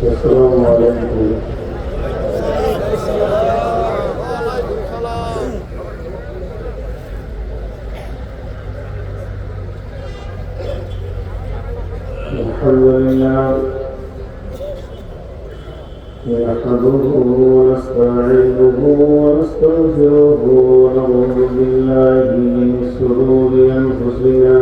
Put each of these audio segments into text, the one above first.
السلام عليكم. الحمد لله نحمده ونستعينه ونستغفره ونعوذ بالله من شرور أنفسنا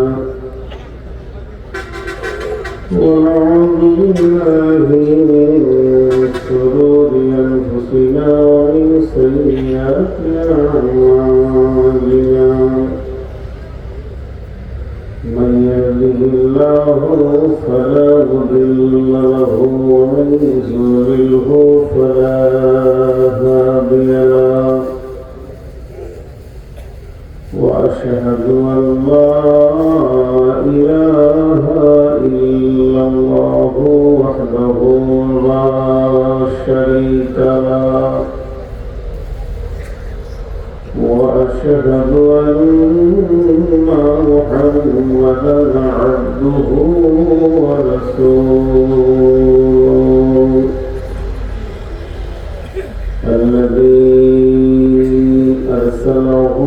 ومن سيئات أعمالنا من يهده الله فلا مضل له ومن يضلله فلا هادي له وأشهد أن لا إله إلا الله وحده لا شريك له وأشهد أن محمدا عبده ورسوله الذي أرسله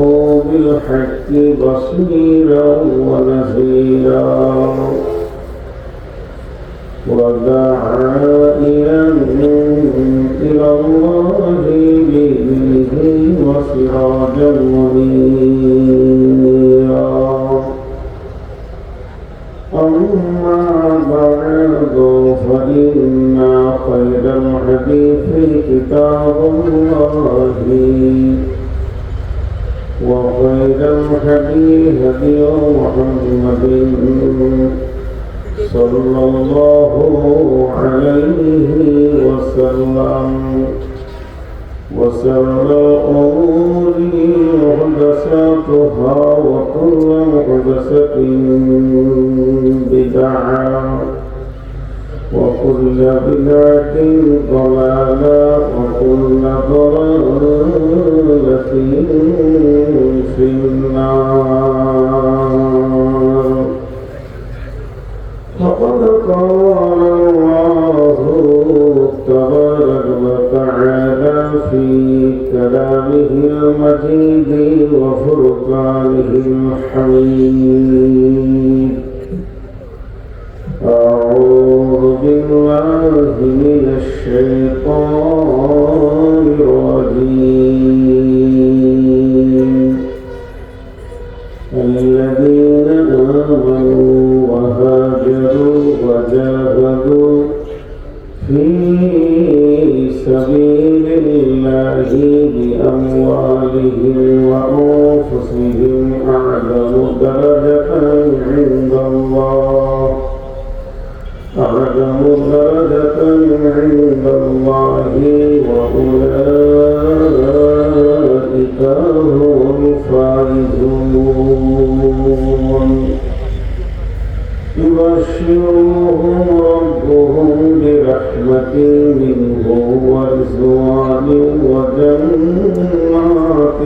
بالحق بصيرا ونذيرا وداعيا إلى الله بإذنه وسراجا منيرا أما بعد فإن خير الحديث كتاب الله وخير الهدي هدي محمد صلى الله عليه وسلم وشر الأمور محدثاتها وكل محدثة بدعة وكل بدعة ضلالة وكل ضلالة في النار. فقد قال الله تبارك وتعالى في كلامه المجيد وفرقانه الحميد: أعوذ بالله من الشيطان الرجيم. الذين آمنوا وهاجروا وجاهدوا في سبيل الله بأموالهم وأنفسهم أعظم درجة عند الله وأولئك هم الفائزون. يبشرهم ربهم برحمة منه ورضوان وجنات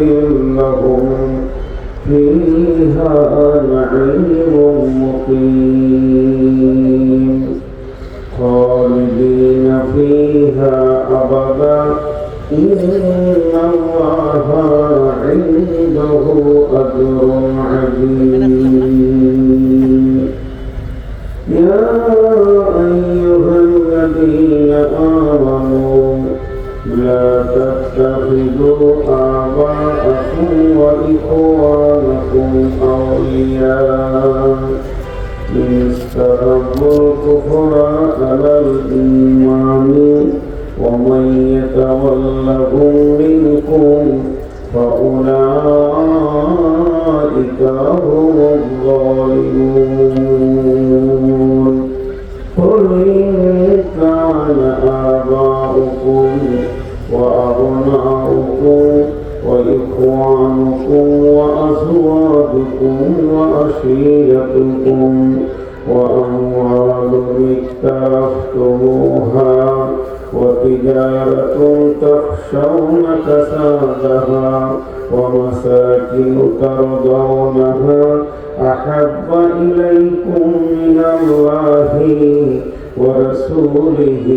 لهم فيها نعيم مقيم خالدين فيها أبدا إن الله عنده أجر عظيم. يا أيها الذين آمنوا لا تتخذوا آباءكم وإخوانكم أولياء إن استحبوا الكفر على الإيمان ومن يتولهم منكم فأولئك هم الظالمون. قل إن كان آباؤكم وأبناؤكم وإخوانكم وأزواجكم وعشيرتكم وأموال اقترفتموها وتجارة تخشون كسادها ومساكن ترضونها أحب إليكم من الله ورسوله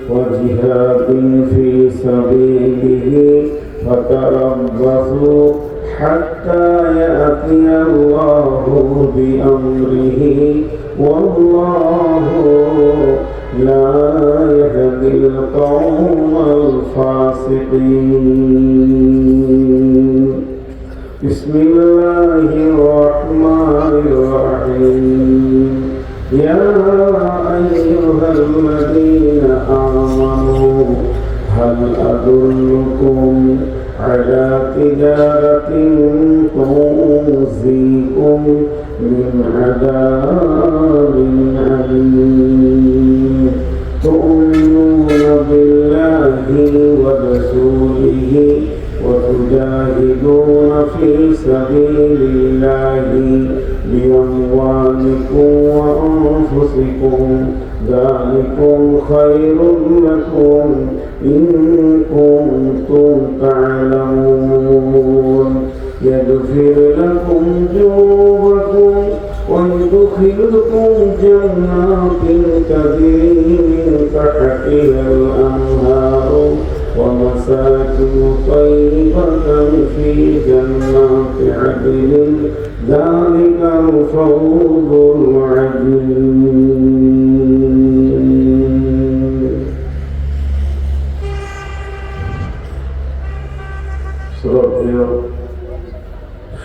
وجهاد في سبيله فتربصوا حتى يأتي الله بأمره والله لا يهدي القوم الفاسقين. بسم الله الرحمن الرحيم. يا أيها الذين آمنوا هل أدلكم على تجارة تنجيكم من عذاب أليم تؤمنون بالله ورسوله وتجاهدون في سبيل الله بأموالكم وأنفسكم ذلكم خير لكم إن كنتم تعلمون يغفر لكم ذنوبكم ويدخلكم جنات تجري من تحتها الأنهار ومساكن طيبة في جنات عدن ذلك الفوز العظيم. শ্রদ্ধেয়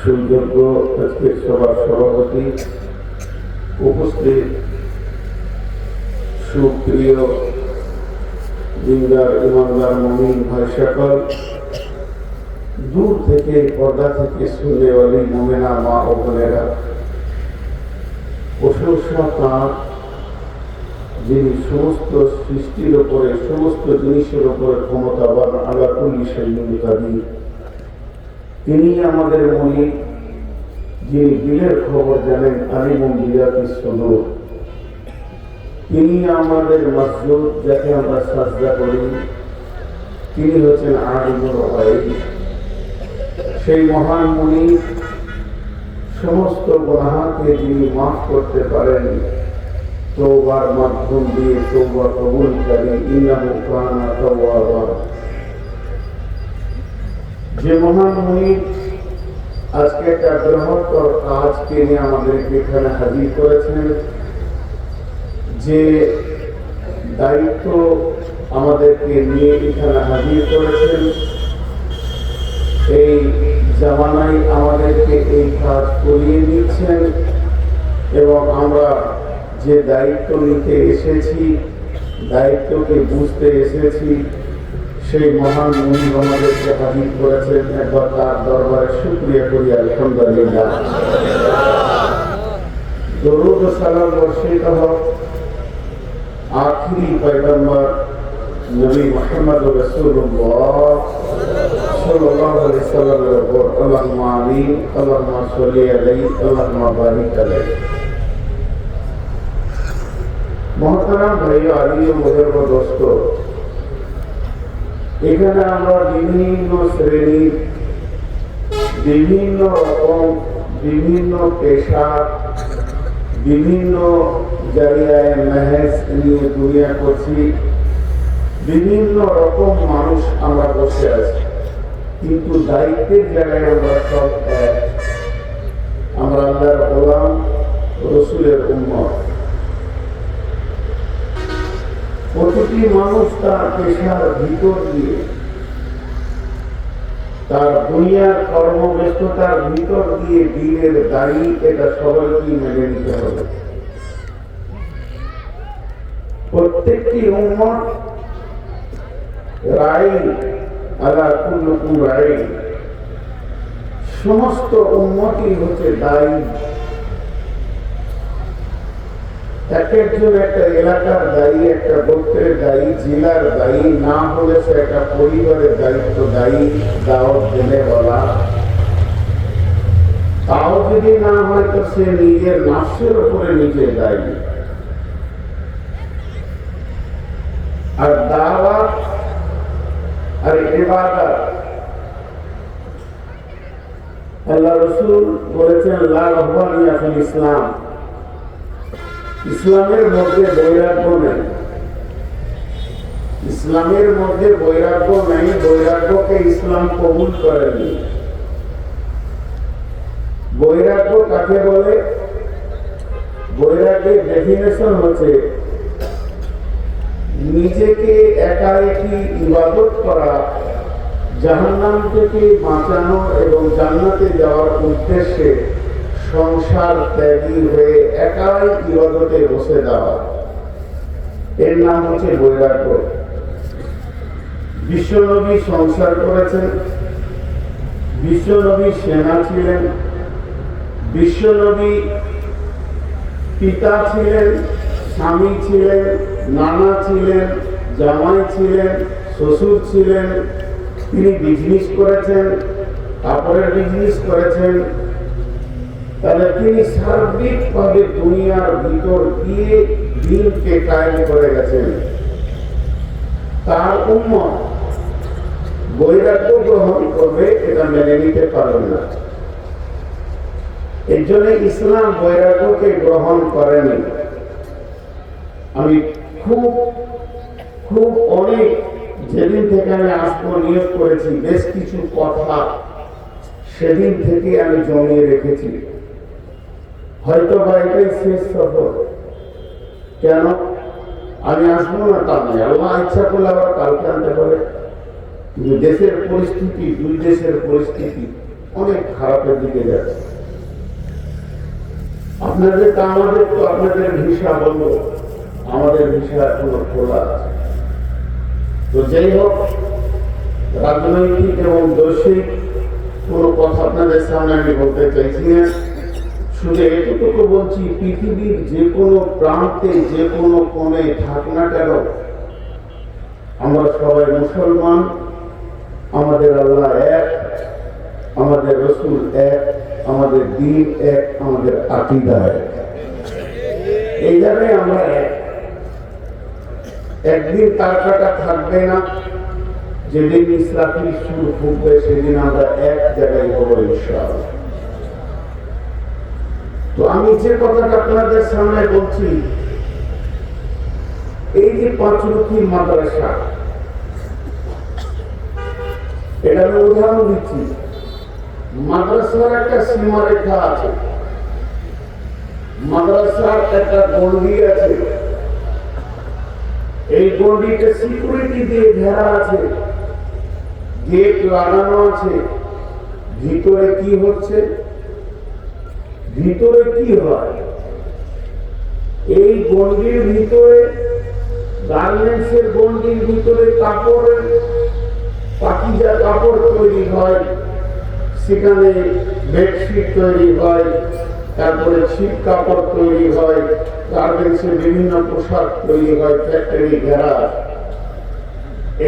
সুযোগ্য আজকের সভার সভাপতি, উপস্থিত সুপ্রিয় দিনদার ইমানদার মুমিন ভাই সকল, দূর থেকে পর্দা থেকে শুনেওয়ালি মুমিনা মা ও বোনেরা, প্রশংসা তাঁর যিনি সমস্ত সৃষ্টির উপরে সমস্ত জিনিসের উপরে ক্ষমতাবান, আলা কুল্লি শাইইন কাদির। তিনি আমাদের মনি, যিনি দিলের খবর জানেন, আলিমুন বিযাতিস সুদূর। তিনি আমাদের মাসজুদ, যাকে আমরা সাজদা করি, তিনি হচ্ছেন আলিমুল গায়ব। সেই মহান মুনি সমস্ত গুনাহকে যিনি মাফ করতে পারেন তওবার মাধ্যম দিয়ে, তওবা কবুলকারী, ইন্নাহু কানা তাওয়াবা। যে মহান মুনি আজকে একটা বৃহত্তর কাজকে নিয়ে আমাদেরকে এখানে হাজির করেছেন, যে দায়িত্ব আমাদেরকে নিয়ে এখানে হাজির করেছেন, এই জামানায় আমাদেরকে এই কাজ করিয়ে দিচ্ছেন এবং আমরা যে দায়িত্ব নিতে এসেছি, দায়িত্বকে বুঝতে এসেছি, সেই মহান মুনি আমাদেরকে হাজির করেছেন। একবার তার দরবারে শুকরিয়া করি, আলহামদুলিল্লাহ। দরুদ ও সালাম বর্ষিত হোক আখিরি পয়গম্বর নবী মুহাম্মদ রাসূলুল্লাহ সাল্লাল্লাহু আলাইহি ওয়াসাল্লামের উপর। আল্লাহুম্মা আমিন, আল্লাহুম্মা সাল্লি আলাইহি, আল্লাহুম্মা বারিক আলাইহি। মুহতারাম ভাই আলী ও বুজুর্গ দোস্ত, এখানে আমরা বিভিন্ন শ্রেণীর, বিভিন্ন রকম, বিভিন্ন পেশা, বিভিন্ন জায়গায় মেহেজ নিয়ে দুনিয়া করছি, বিভিন্ন রকম মানুষ আমরা বসে আছি, কিন্তু দায়িত্বের জায়গায় আমরা সব এক। আমরা আল্লাহর গোলাম, রসুলের উম্মত। প্রতিটি মানুষ তার পেশার ভিতর দিয়ে, তার দুনিয়ার কর্মব্যস্ততার ভিতর দিয়ে দিনের দায়ী, এটা সবাইকে মেনে নিতে হবে। প্রত্যেকটি উম্মত রাই, আলা কুল্লুকুম রাই, সমস্ত উম্মতই হচ্ছে দায়ী। এক একজন একটা এলাকার দায়ী, একটা গোত্রের দায়ী, জেলার দায়ী, না হলে সে একটা পরিবারের দায়িত্ব দায়ী, দাওয়াত দেনে বলা। তাও যদি না হয় তো সে নিজের নাফসের উপরে নিজে দায়ী। আর দাওয়াত আর ইবাদত, আল্লাহ রাসূল বলেছেন লা রাহবানিয়া ফিল ইসলাম, ইসলামের মধ্যে বৈরাগ্য নেই, ইসলামের মধ্যে বৈরাগ্য নেই, বৈরাগ্যকে ইসলাম কবুল করেনি। বৈরাগ্য কাকে বলে? বৈরাগ্যের ডেফিনেশন হচ্ছে নিজেকে একাকী ইবাদত করা, জাহান্নাম থেকে বাঁচানো এবং জান্নাতে যাওয়ার উদ্দেশ্যে সংসার ত্যাগী হয়ে একাই ইবাদতে বসে যাওয়া, এর নাম হচ্ছে বৈরাগ্য। বিশ্বনবী সংসার করেছেন, বিশ্বনবী সেনা ছিলেন, বিশ্বনবী পিতা ছিলেন, স্বামী ছিলেন, নানা ছিলেন, জামাই ছিলেন, শ্বশুর ছিলেন। তিনি বিজনেস করেছেন, কাপড়ের বিজনেস করেছেন। তাহলে তিনি সার্বিকভাবে দুনিয়ার ভিতর দিয়ে দিনকে কায়েম করে গেছেন। তার উম্মত বৈরাগ্য গ্রহণ করবে, এটা মেনে নিতে পারবে না। এর জন্য ইসলাম বৈরাগ্যকে গ্রহণ করেনি। আমি খুব অনেক, যেদিন থেকে আমি আসবো নিয়োগ করেছি, বেশ কিছু কথা সেদিন থেকে আমি জমিয়ে রেখেছি। হয়তো বা এটাই শেষ সফর। কেন আমি আসবো না তা নয়, আল্লাহ ইচ্ছা করলে আবার কালকে আনতে পারে। কিন্তু দেশের পরিস্থিতি, দুই দেশের পরিস্থিতি অনেক খারাপের দিকে যাচ্ছে। আপনাদের তা আমাদের তো আপনাদের ভিসা বন্ধ, আমাদের ভিসা এখনো খোলা আছে। তো যাই হোক, রাজনৈতিক এবং দৈশিক কোনো কথা আপনাদের সামনে আমি বলতে চাইছি না। শুধু এতটুকু বলছি, পৃথিবীর যে কোনো প্রান্তে, যে কোনো কোণে থাক না কেন, আমরা সবাই মুসলমান, আমাদের আল্লাহ এক, আমাদের রসুল এক, আমাদের দ্বীন এক, আমাদের আকীদা এক। এই জায়গায় আমরা এক। একদিন তার কাটা থাকবে না, যেদিন ইসরাফিল সুর ফুঁকবে সেদিন আমরা এক জায়গায় হব ইনশাআল্লাহ। তো আমি যে কথাটা আপনাদের সামনে বলছি, এই যে পাঁচমুখী মাদ্রাসা, এটা আমি উদাহরণ দিচ্ছি। মাদ্রাসার একটা সীমারেখা আছে, মাদ্রাসার একটা গণ্ডি আছে। এই গণ্ডিতে সিকিউরিটি দিয়ে ঘেরা আছে, গেট লাগানো আছে। ভিতরে কি হচ্ছে? ভিতরে কি হয়? এই গণ্ডির ভিতরে, গার্মেন্টসের গণ্ডির ভিতরে কাপড়ের পাকিজা কাপড় তৈরি হয়, সেখানে বেডশিট তৈরি হয়, তারপরে ছিট কাপড় তৈরি হয়, গার্মেন্টসের বিভিন্ন পোশাক তৈরি হয়, ফ্যাক্টরি ঘেরা।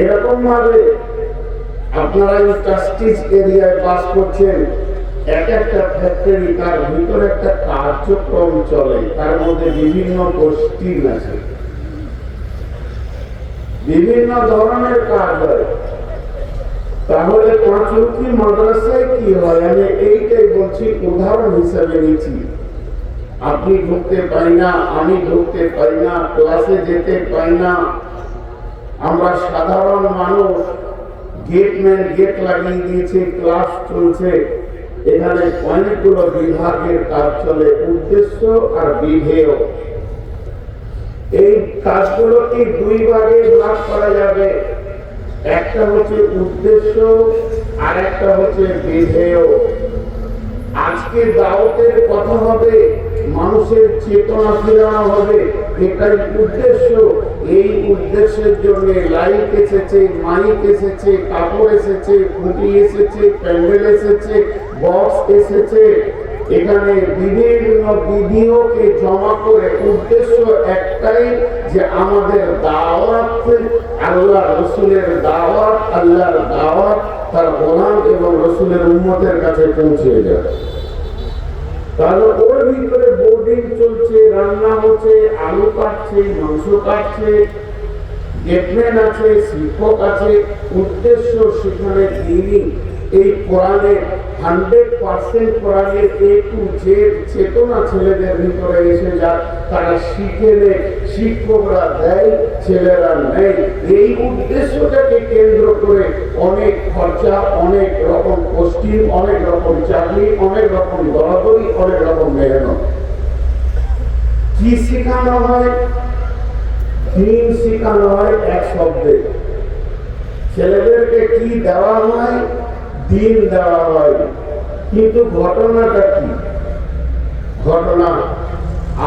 এরকম ভাবে আপনারা এই জাস্টিস এরিয়ায় বাস করছেন, এক একটা ফ্যাক্টরি, তার ভিতরে একটা কার্যক্রম চলে, তার মধ্যে বিভিন্ন গোষ্ঠী আছে, বিভিন্ন ধরনের কাজ হয়। তাহলে পাঁচমুখী মাদ্রাসায় কি হয়? আমি এইটাই বলছি, উদাহরণ হিসাবে নিচ্ছি। আপনি ঢুকতে পাই না, আমি ঢুকতে পাই না, ক্লাসে যেতে পাই না। আমরা সাধারণ মানুষ, গেটম্যান গেট লাগিয়ে দিয়েছে, ক্লাস চলছে। এখানে অনেকগুলো বিভাগের কাজ চলে, উদ্দেশ্য আর বিধেয়। এই কাজগুলোকে দুই ভাগে ভাগ করা যাবে। একটা হচ্ছে উদ্দেশ্য আর একটা হচ্ছে বিধেয়। আজকে দাওয়াতের কথা হবে, মানুষের চেতনা ফেরানো হবে, এটাই উদ্দেশ্য। এই উদ্দেশ্যের জন্য লাইট এসেছে, মাইক এসেছে, কাপড় এসেছে, খুঁটি এসেছে, প্যান্ডেল এসেছে, বক্স এসেছে। এখানে বিভিন্ন বিধিওকে জমা করে উদ্দেশ্য একটাই, যে আমাদের দাওয়াত, আল্লাহ রসুলের দাওয়াত, আল্লাহর দাওয়াত তার গোলাম এবং রসুলের উম্মতের কাছে পৌঁছে যাবে। তাহলে ওর ভিতরে বোর্ডিং চলছে, রান্না হচ্ছে, আলু কাটছে, মাংস কাটছে, গেটম্যান আছে, শিক্ষক আছে। উদ্দেশ্য সেখানে দিনই এই কোরআনের 100% কোরআনের A to Z চেতনা ছেলেদের ভিতরে এসে যায়, তারা শিখে নেয়, শিক্ষকরা দেয়, ছেলেরা নেয়। এই উদ্দেশ্যটাকে কেন্দ্র করে অনেক খরচা, অনেক রকম পোস্টিং, অনেক রকম চাকরি, অনেক রকম দরাদরি, অনেক রকম মেহনত। কি শেখানো হয়? দিন শেখানো হয় এক শব্দে। ছেলেদেরকে কি দেওয়া হয়? দিন দেওয়া হয়। কিন্তু ঘটনাটা কি? ঘটনা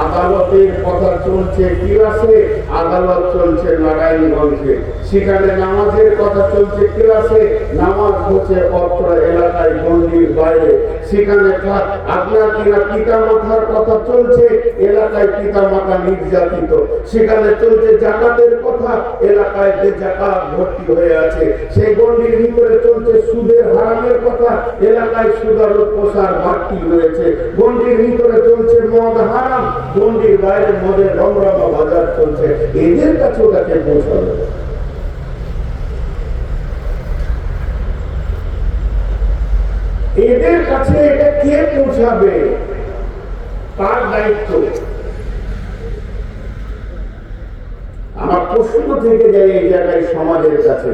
আদালতের কথা চলছে ক্লাসে, আদালত চলছে নারায়ণগঞ্জে। সেখানে নামাজের কথা চলছে ক্লাসে, নামাজ হচ্ছে অত্র এলাকায় গন্ডির বাইরে। সেখানে আপনার কিনা পিতা মাতার কথা চলছে, এলাকায় পিতা মাতা নির্যাতিত। সেখানে চলছে জাকাতের কথা, এলাকায় যে জাকাত ভর্তি হয়ে আছে। সেই গন্ডির ভিতরে চলছে সুদের হারামের কথা, এলাকায় সুদের প্রসার বাড়তি রয়েছে। গন্ডির ভিতরে চলছে মদ হারাম, গন্ডির বাইরে মদের রমরমা বাজার চলছে। এদের কাছে ওটাকে পৌঁছাবে। এদের কাছে এটা কে পৌঁছাবে? তার দায়িত্ব। আমার প্রশ্ন থেকে যায় এই জায়গায় সমাজের কাছে,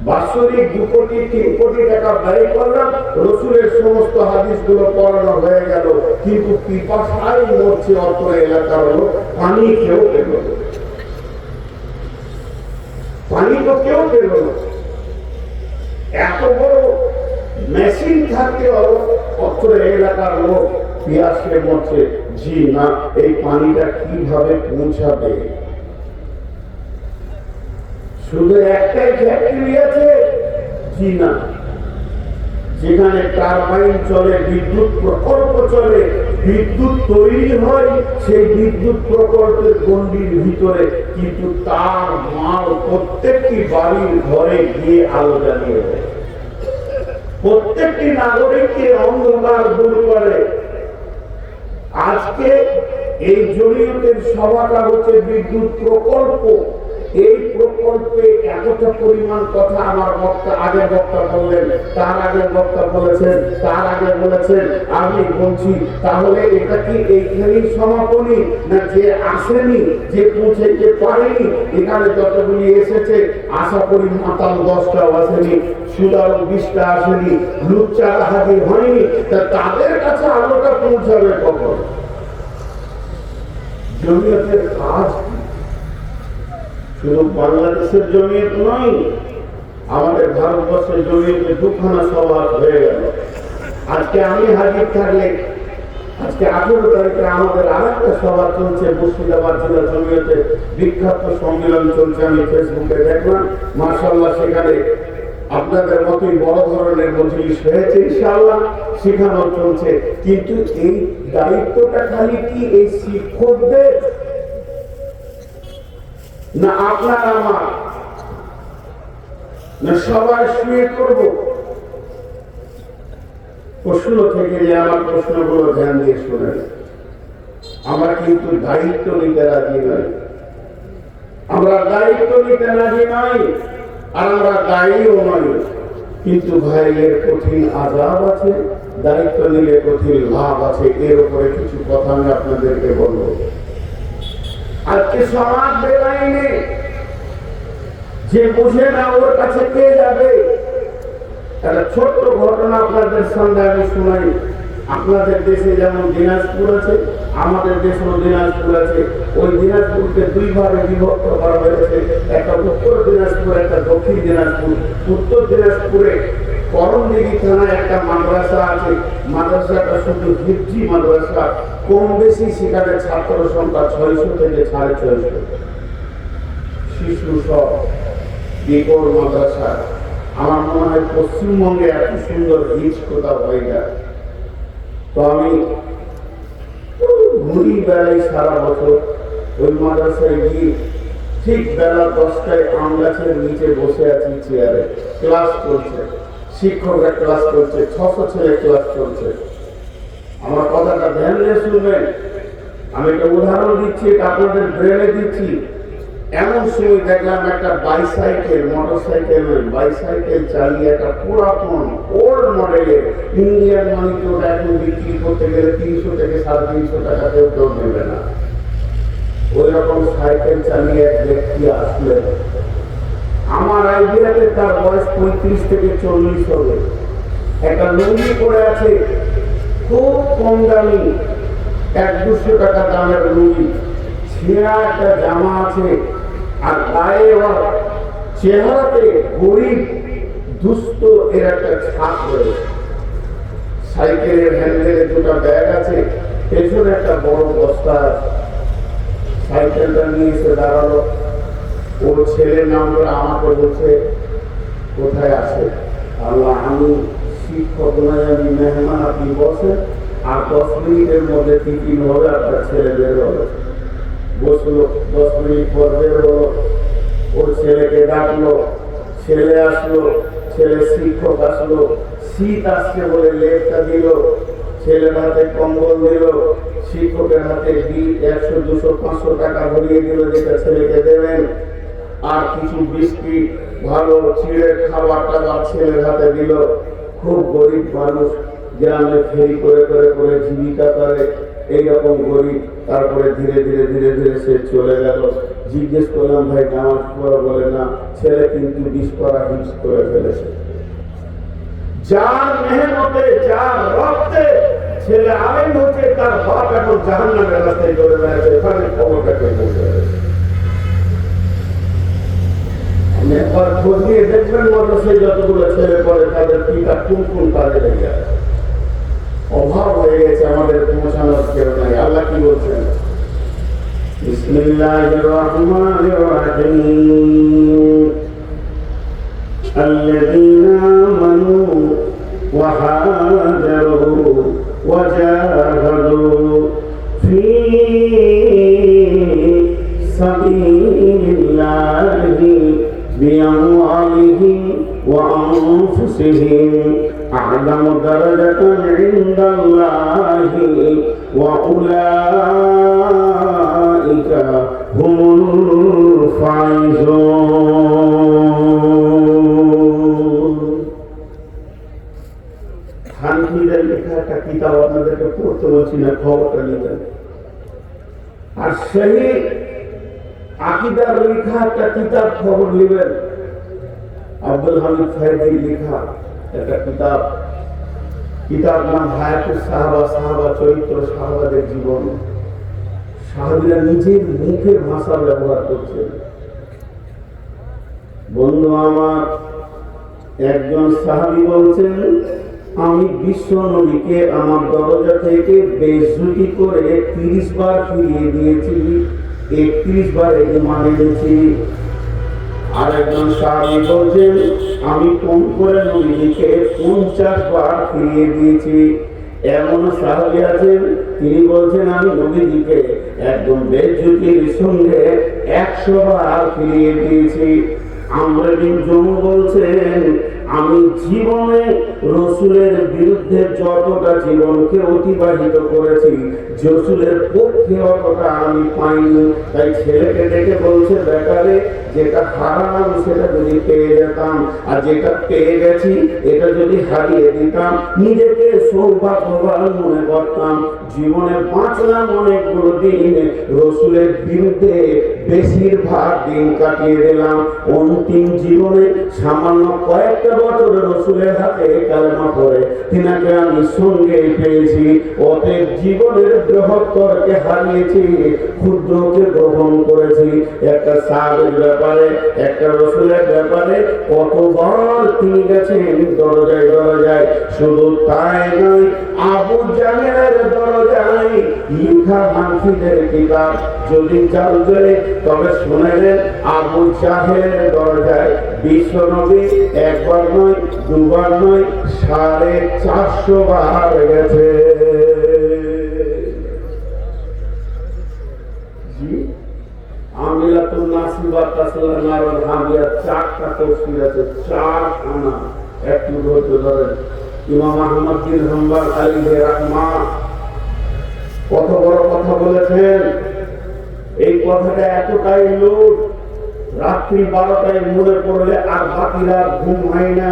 বাৎসরিক 2 কোটি 3 কোটি টাকা ব্যয় করলাম, রসুলের সমস্ত হাদিসগুলো পড়ানো হয়ে গেল, কিন্তু পিপাসায় মরছে অত এলাকার লোক, পানি কেউ পেল না। পানি তো কেউ পেল না। এত বড় মেশিন থাকতেও অত এলাকার লোক পিয়াসে মরছে। জি না, এই পানিটা কিভাবে পৌঁছাবে? শুধু একটাই ফ্যাক্টরি আছে? জি না, যেখানে টারবাইন চলে, বিদ্যুৎ প্রকল্প চলে, বিদ্যুৎ তৈরি হয় সেই বিদ্যুৎ প্রকল্পের গণ্ডির ভিতরে, কিন্তু তার মাল প্রত্যেকটি বাড়ির ঘরে গিয়ে আলো জ্বালিয়ে দেয়, প্রত্যেকটি নাগরিককে অন্ধকার দূর করে। আজকে এই জমিয়তের সভাটা হচ্ছে বিদ্যুৎ প্রকল্প। এই প্রকল্পে এতটা পরিমাণ কথা আমার বক্তা, আগের বক্তা বললেন, তার আগের বক্তা বলেছেন, তার আগে বলেছেন, আমি বলছি। তাহলে এটা কি এইখানেই সমাপনী? না যে আসেনি, যে পৌঁছাইতে পারেনি, এখানে যতগুলি এসেছে আশা করি মাতাল 10টাও আসেনি, সুদারও 20টা আসেনি, লুচ্চারা হাজির হয়নি, তাদের কাছে আলোটা পৌঁছাবে কখন? জমিয়তের কাজ শুধু বাংলাদেশের জমিয়ত নয়, আমাদের ভারতবর্ষের জমিয়তে 2খানা সভা হয়ে গেল। আজকে আমি হাজির থাকলে, আজকে 18 তারিখে আমাদের আরেকটা সভা চলছে মুর্শিদাবাদ জেলা জমিয়তে, বিখ্যাত সম্মেলন চলছে। আমি ফেসবুকে দেখলাম, মাশাআল্লাহ, সেখানে আপনাদের মতোই বড় ধরনের মজলিস হয়েছে, ইনশাআল্লাহ শেখানো চলছে। কিন্তু এই দায়িত্বটা খালি কি এই শিক্ষকদের, না আপনার আমার, না সবাই শুয়ে করব? প্রশ্ন থেকে যে আমার প্রশ্নগুলো ধ্যান দিয়ে শোনেন। আমরা কিন্তু দায়িত্ব নিতে রাজি নই, আমরা দায়িত্ব নিতে রাজি নই, আর আমরা দায়ীও নই। কিন্তু ভাই, এর কঠিন আযাব আছে, দায়িত্ব নিলে কঠিন লাভ আছে। এর উপরে কিছু কথা আমি আপনাদেরকে বলবো। আজকে সমাজ বেলাইনে যে বুঝে না, ওর কাছে কে যাবে? একটা ছোট্ট ঘটনা আপনাদের সামনে আমি শোনাই। আপনাদের দেশে যেমন দিনাজপুর আছে, আমাদের দেশেও দিনাজপুর আছে। ওই দিনাজপুরকে 2 ভাগে বিভক্ত করা হয়েছে, একটা উত্তর দিনাজপুর, একটা দক্ষিণ দিনাজপুর। উত্তর দিনাজপুরে করমদিঘি থানায় একটা মাদ্রাসা আছে। মাদ্রাসাটা শুধু হিফজি মাদ্রাসা, কম বেশি সেখানে ছাত্র সংখ্যা 600 থেকে 650, শিশু সব বিকর মাদ্রাসা। আমার মনে হয় পশ্চিমবঙ্গে এত সুন্দর হিজ কোথাও হয়ে যায়। তো আমি ঘুরি বেলায় সারা বছর ওই মাদ্রাসায় গিয়ে ঠিক বেলা 10টায় আম গাছের নিচে বসে আছি চেয়ারে, ক্লাস চলছে, শিক্ষকরা ক্লাস করছে, 600 ছেলে ক্লাস চলছে। আমার কথাটা ধ্যান দিয়ে শুনবেন, আমি একটা উদাহরণ দিচ্ছি, এটা আপনাদের ব্রেনে দিচ্ছি। এমন সময় দেখলাম একটা বাইসাইকেল, মোটরসাইকেল নয়, বাইসাইকেল চালিয়ে একটা পুরাতন ওল্ড মডেলের ইন্ডিয়ান মানিতে ওটা এখন বিক্রি করতে গেলে 300 থেকে 350 টাকা কেউ নেবে না। ওই রকম সাইকেল চালিয়ে এক ব্যক্তি আসলেন। আমার আইডিয়াতে তার বয়স 35 থেকে 40 হবে। একটা লুঙ্গি পরে আছে, খুব কম দামি, 100-200 টাকা দামের লুঙ্গি, ছেঁড়া একটা জামা আছে, আর গায়ে চেহারাতে গরিব দুস্থ এর একটা ছাপ রয়েছে। সাইকেলের হ্যান্ডেলে দুটো ব্যাগ আছে, পেছনে একটা বড় বস্তা আছে। সাইকেলটা নিয়ে এসে দাঁড়ালো। ওর ছেলের নাম করে আমাকে বলছে, কোথায় আছে? আল্লাহ, আমি শিক্ষক নয়, আমি মেহমান, আপনি বসেন, আর 10 মিনিটের মধ্যে টিফিন হবে, আপনার ছেলে বের হবে। বসলো, 10 মিনিট পর বের হলো। ওর ছেলেকে ডাকলো, ছেলে আসলো, ছেলে শিক্ষক আসলো, শীত আসছে বলে লেপটা দিল, ছেলের হাতে কম্বল দিল, শিক্ষকের হাতে 100, 200, 500 টাকা ভরিয়ে দিল, যেটা ছেলেকে দেবেন, আর কিছু বিস্কিট, ভালো ছিঁড়ে খাবার টাবার ছেলের হাতে দিল। খুব গরিব মানুষ, গ্রামে ফেরি করে করে করে জীবিকা করে, এইরকম গরিব। তারপরে ধীরে ধীরে ধীরে ধীরে সে চলে গেল। জিজ্ঞেস করলাম, ভাই নামাজ পড়া? বলে না, ছেলে কিন্তু 20 পারা হিফজ করে ফেলেছে। যার মেহনতে, যার রক্তে ছেলে আলেম হচ্ছে, তার বাপ এখন জাহান্নামের রাস্তায় চলে যাচ্ছে। এখানে খবরটা কে বলতে হবে? একবার খোঁজ নিয়ে দেখবেন মাদ্রাসায় যতগুলো ছেলে পড়ে, তাদের পিতা কোন কোন কাজে লেগে আছে। অভাব হয়ে গেছে, আমাদের পৌঁছানোর কেউ নাই। আল্লাহ কি বলছেন? বিসমিল্লাহির রহমানির রহিম। আল্লাযীনা আমানু ওয়া হাজারু ওয়া জাহাদু ফী সাবিলিল্লাহি বিআমওয়ালিহিম ওয়া আনফুসিহিম আ'যামু দারাজাতান ইনদাল্লাহি ওয়া উলাইকা হুমুল ফাইজুন। হানফিদের লেখা একটা কিতাব আপনাদেরকে পড়তে বলছি না, খবরটা নেবেন। আর সেই আকিদার লেখা একটা কিতাব খবর নেবেন। আব্দুল হামিদ ফাইজি লেখা একটা কিতাব, কিতাব নাম হায়াতুস সাহাবা, সাহাবা চরিত্র, সাহাবাদের জীবন। সাহাবীরা নিজের মুখের ভাষা ব্যবহার করছেন। বন্ধু আমার, একজন সাহাবী বলছেন, আমি বিশ্ব নবীকে আমার দরজা থেকে বেইজ্জতি করে 30 বার ফিরিয়ে দিয়েছি, 31 বার ঈমান এনেছি। আর একজন সাহাবী বলছেন, আমি কম করে নবীকে 50 বার ফিরিয়ে দিয়েছি। এমন সাহাবী আছেন, তিনি বলছেন, আমি নবীকে একদম বেইজ্জতির সঙ্গে 100 বার ফিরিয়ে দিয়েছি। আমর বিন জমু বলছেন, আমি জীবনে রসুলের বিরুদ্ধে যতটা জীবনকে অতিবাহিত করেছি, রসুলের পক্ষে অতটা আমি পাইনি। তাই ছেলেকে ডেকে বলছে, ব্যাপারে যেটা হারালাম সেটা যদি পেয়ে যেতাম, আর যেটা পেয়ে গেছি এটা যদি হারিয়ে দিতাম, নিজেকে সৌভাগ্যবান মনে করতাম। জীবনে বাঁচলাম অনেকগুলো দিন, রসুলের বিরুদ্ধে বেশিরভাগ দিন কাটিয়ে দিলাম। অন্তিম জীবনে সামান্য কয়েকটা বছর রসুলের হাতে কালেমা পড়ে তিনাকে আমি সঙ্গে পেয়েছি। অতএব জীবনের বৃহত্তরকে হারিয়েছি, ক্ষুদ্রকে গ্রহণ করেছি। একটা সাহাবীর ব্যাপারে, একটা রসুলের ব্যাপারে কতবার তিনি গেছেন দরজায় দরজায়। শুধু তাই নয়, আবু জাহেলের দরজায় লিখা হানফিদের কিতাব যদি জাল জ্বলে তবে শুনেলেন, আবু জাহেলের দরজায় বিশ্ব নবী একবার নয়, দুবার নয়, 450 বার গেছে। আমিলাতুন নাসিবা তাসলানার হামিয়া 4টা তফসির আছে, 4 খানা। একটু ধৈর্য ধরেন। ইমাম আহমদ বিন হাম্বল আলাইহি রাহমাহ কত বড় কথা বলেছেন। এই কথাটা এতটাই লোক রাত্রি 12টায় মনে পড়লে আর বাকি রাত ঘুম হয় না।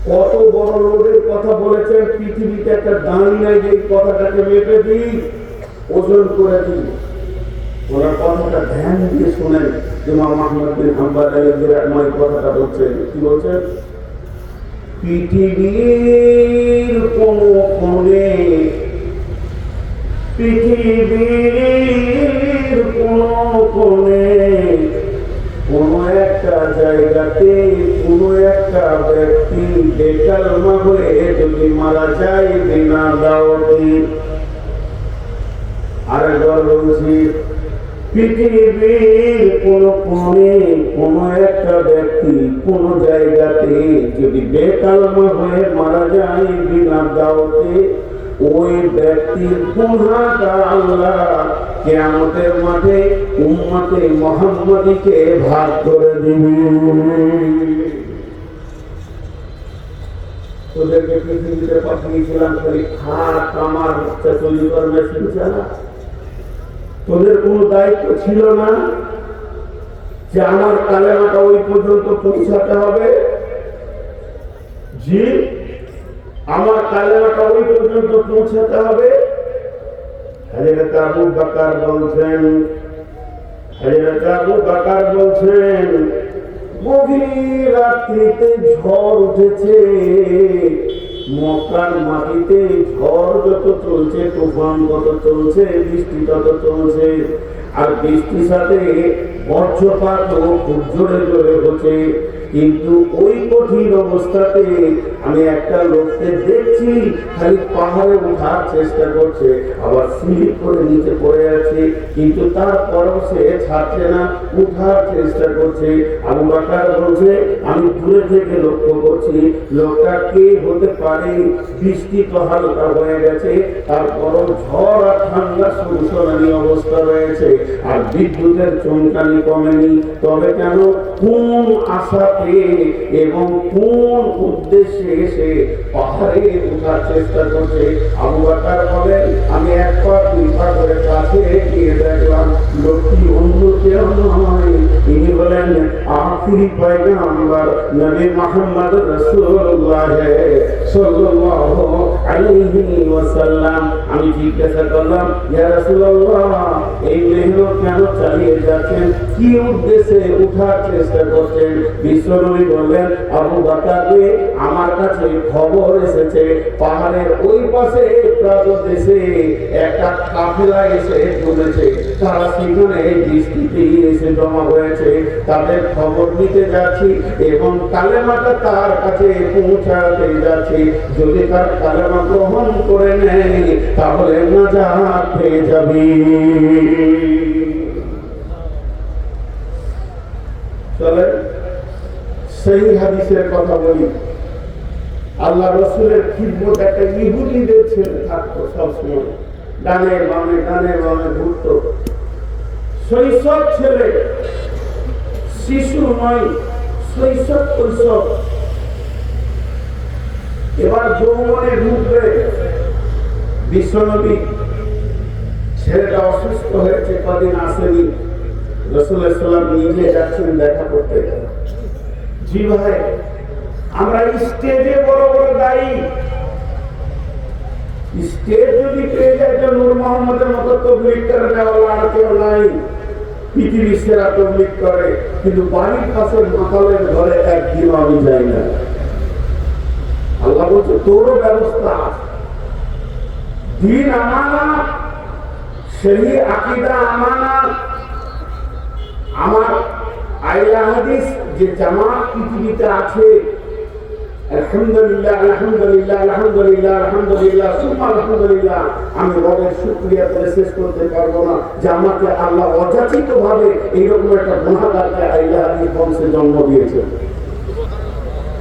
কত বড় লোকের কথা বলেছেন, পৃথিবীতে একটা দাঁড়ি নাই যে কথাটাকে মেপে দিই, ওজন করে দিই। ওনার কথাটা ধ্যান দিয়ে শোনেন। ইমাম আহমদ বিন হাম্বল রাহিমাহুল্লাহ কথাটা বলছেন, কি বলছেন? পৃথিবীর কোন কোণে, পৃথিবীর কোন কোণে, কোন একটা জায়গাতে কোন একটা ব্যক্তি বেকালমা হয়ে যদি মারা যায় বিনা দাওয়াতে। আরেকবার বলছি, পৃথিবীর কোন কোণে কোন একটা ব্যক্তি কোন জায়গাতে যদি বেকালমা হয়ে মারা যায় বিনা দাওয়াতে, ওই ব্যক্তির গুনাহটা আল্লাহ কিয়ামতের মাঠে উম্মতে মুহাম্মাদীকে ভাগ করে দিবে। তোদেরকে পৃথিবীতে পাঠিয়েছিলাম খালি খাট কামার তৈরি করার মেশিন ছাড়া। তোদের কোনো দায়িত্ব ছিল না যে আমার কালেমাটা ওই পর্যন্ত পৌঁছাতে হবে? জি, আমার কালেমাটা ওই পর্যন্ত পৌঁছাতে হবে। হযরত আবু বকর বলছেন, হযরত আবু বকর বলছেন, গভীর রাত্রিতে ঝড় উঠেছে, মক্কার মাটিতে ঝড় যত চলছে, তুফান যত চলছে, বৃষ্টি তত চলছে, আর বৃষ্টির সাথে বজ্রপাত খুব জোরে জোরে হচ্ছে। কিন্তু ওই কঠিন অবস্থাতে আমি একটা লোককে দেখছি খালি পাহাড়ে ওঠার চেষ্টা করছে, আবার স্লিপ করে নিচে পড়ে আছে, কিন্তু তারপরেও সে ছাড়ছে না, উঠার চেষ্টা করছে। আবু বকর বলছে, আমি দূরে থেকে লক্ষ্য করছি লোকটা কে হতে পারে। বৃষ্টি তো হালকা হয়ে গেছে, তারপরও ঝড় আর ঠান্ডা সুসনানি অবস্থা রয়েছে, আর বিদ্যুতের চমকানি কমেনি। তবে কেন, কোন আশাতে এবং কোন উদ্দেশ্যে এসে পাহাড়ে ওঠার চেষ্টা করছে? আবু বকর বলেন, আমি এক পা দুই পা করে কাছে গিয়ে দেখলাম লোকটি অন্য কেউ নয়, তিনি বলেন আখিরি পয়গম্বর নবী মুহাম্মদ রাসূলুল্লাহ সাল্লাল্লাহু আলাইহি ওয়াসাল্লাম। আমি জিজ্ঞাসা করলাম, ইয়া রাসূলুল্লাহ, এই মেহনত কেন চালিয়ে যাচ্ছেন, কি উদ্দেশ্যে ওঠার চেষ্টা করছেন? বিশ্বনবী বললেন, আবু বকরকে আমার কাছে খবর এসেছে পাহাড়ের ওই পাশে প্রদেশে একটা কাফেলা এসে জমেছে, তারা সেখানে বৃষ্টিতে এসে জমা হয়েছে, তাদের খবর নিতে যাচ্ছি এবং কালেমাটা তার কাছে পৌঁছাতে যাচ্ছি। যদি তার কালেমা গ্রহণ করে নেয় তাহলে নাজাত পেয়ে যাবে। চলে সেই হাদিসের কথা বলি। আল্লাহ রসুলের খিদমত একটা ইহুদিদের ছেলে থাকতো, সবসময় ডানে বামে ঘুরতো। শৈশব ছেলে, শিশু নয়, শৈশব কৈশোর। এবার যৌবনে ঢুকবে। বিশ্বনবী ছেলেটা অসুস্থ হয়েছে, কদিন আসেনি, রাসূলুল্লাহ সাল্লাল্লাহু আলাইহি ওয়াসাল্লাম নিজে যাচ্ছেন দেখা করতে। জি ভাই, আমরা স্টেজে বড় বড় দায়ী, স্টেজ যদি পেয়ে যায় তো নূর মোহাম্মদের মতো তবলিগ করে দেওয়ালা আর কেউ নাই। পৃথিবীর সেরা তবলিগ করে, কিন্তু বাড়ির পাশের মাতালের ঘরে একদিন আমি যাই না। আল্লাহ বলছে তোরও ব্যবস্থা, দিন আমানত, সেই আকীদা আমানত। আমার আহলে হাদিস যে জামাত পৃথিবীতে আছে, আলহামদুলিল্লাহ আলহামদুলিল্লাহ আলহামদুলিল্লাহ আলহামদুলিল্লাহ সুবহান আলহামদুলিল্লাহ, আমি রবের শুকরিয়া করে শেষ করতে পারবো না যে আমাকে আল্লাহ অযাচিত ভাবে এইরকম একটা গুনাহগারকে আহলে হাদিস বংশে জন্ম দিয়েছে।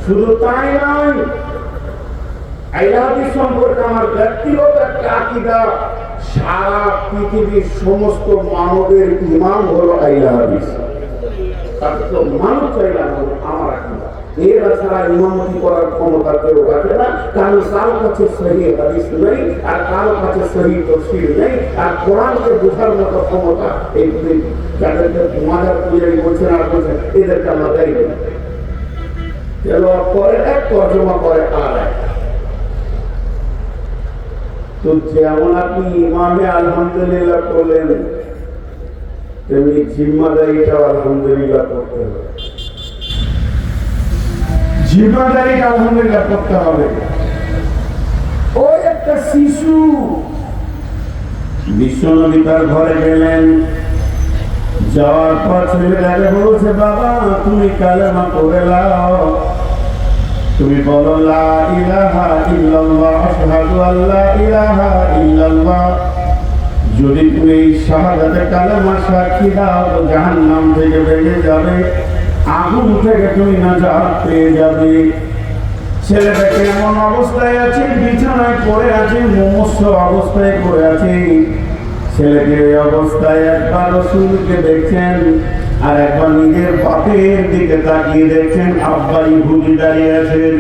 শুধু তাই নয়, আহলে হাদিস সম্পর্কে আমার ব্যক্তিগত একটা আকীদা, সারা পৃথিবীর সমস্ত মানবের ইমাম হলো আহলে হাদিস। তার তো মানব চাই না আমার আকীদা। এরা ছাড়া ইমামতি করার ক্ষমতা কেউ রাখে না, কারণ কারো কাছে সহি হাদিস নেই, আর কারো কাছে সহি তফসির নেই, আর কোরআনকে বোঝার মতো ক্ষমতা এই যাদেরকে মাজার পূজারি বলছেন আর বলছেন এদেরকে আমরা দেয় না। তেলাওয়াত করে এক, তর্জমা করে আর এক। তো যেমন আপনি ইমামে আলহামদুলিল্লাহ করলেন, তেমনি জিম্মাদারিটাও আলহামদুলিল্লাহ করতে হবে। জিম্মাদারিটা আলহামদুলিল্লাহ করতে হবে। ওই একটা শিশু বিশ্বনবী তার ঘরে গেলেন, যাওয়ার পর ছেলেটাকে বলছে, বাবা তুমি কালেমা পড়ে নাও, তুমি বলো লা ইলাহা ইল্লাল্লাহ আশহাদু আল্লা ইলাহা ইল্লাল্লাহ। যদি তুমি এই শাহাদাতে কালেমা সাক্ষী দাও তো জাহান্নাম থেকে বেরিয়ে যাবে, আগুন থেকে তুমি নাজাত পেয়ে যাবে। ছেলেটাকে এমন অবস্থায় আছে, বিছানায় পড়ে আছে, মুমূর্ষ অবস্থায় পড়ে আছে। ছেলেকে এই অবস্থায় একবার রাসূলকে দেখছেন, আর একবার নিজের বাপের দিকে তাকিয়ে দেখছেন আব্বা ইহুদি দাঁড়িয়ে আছেন।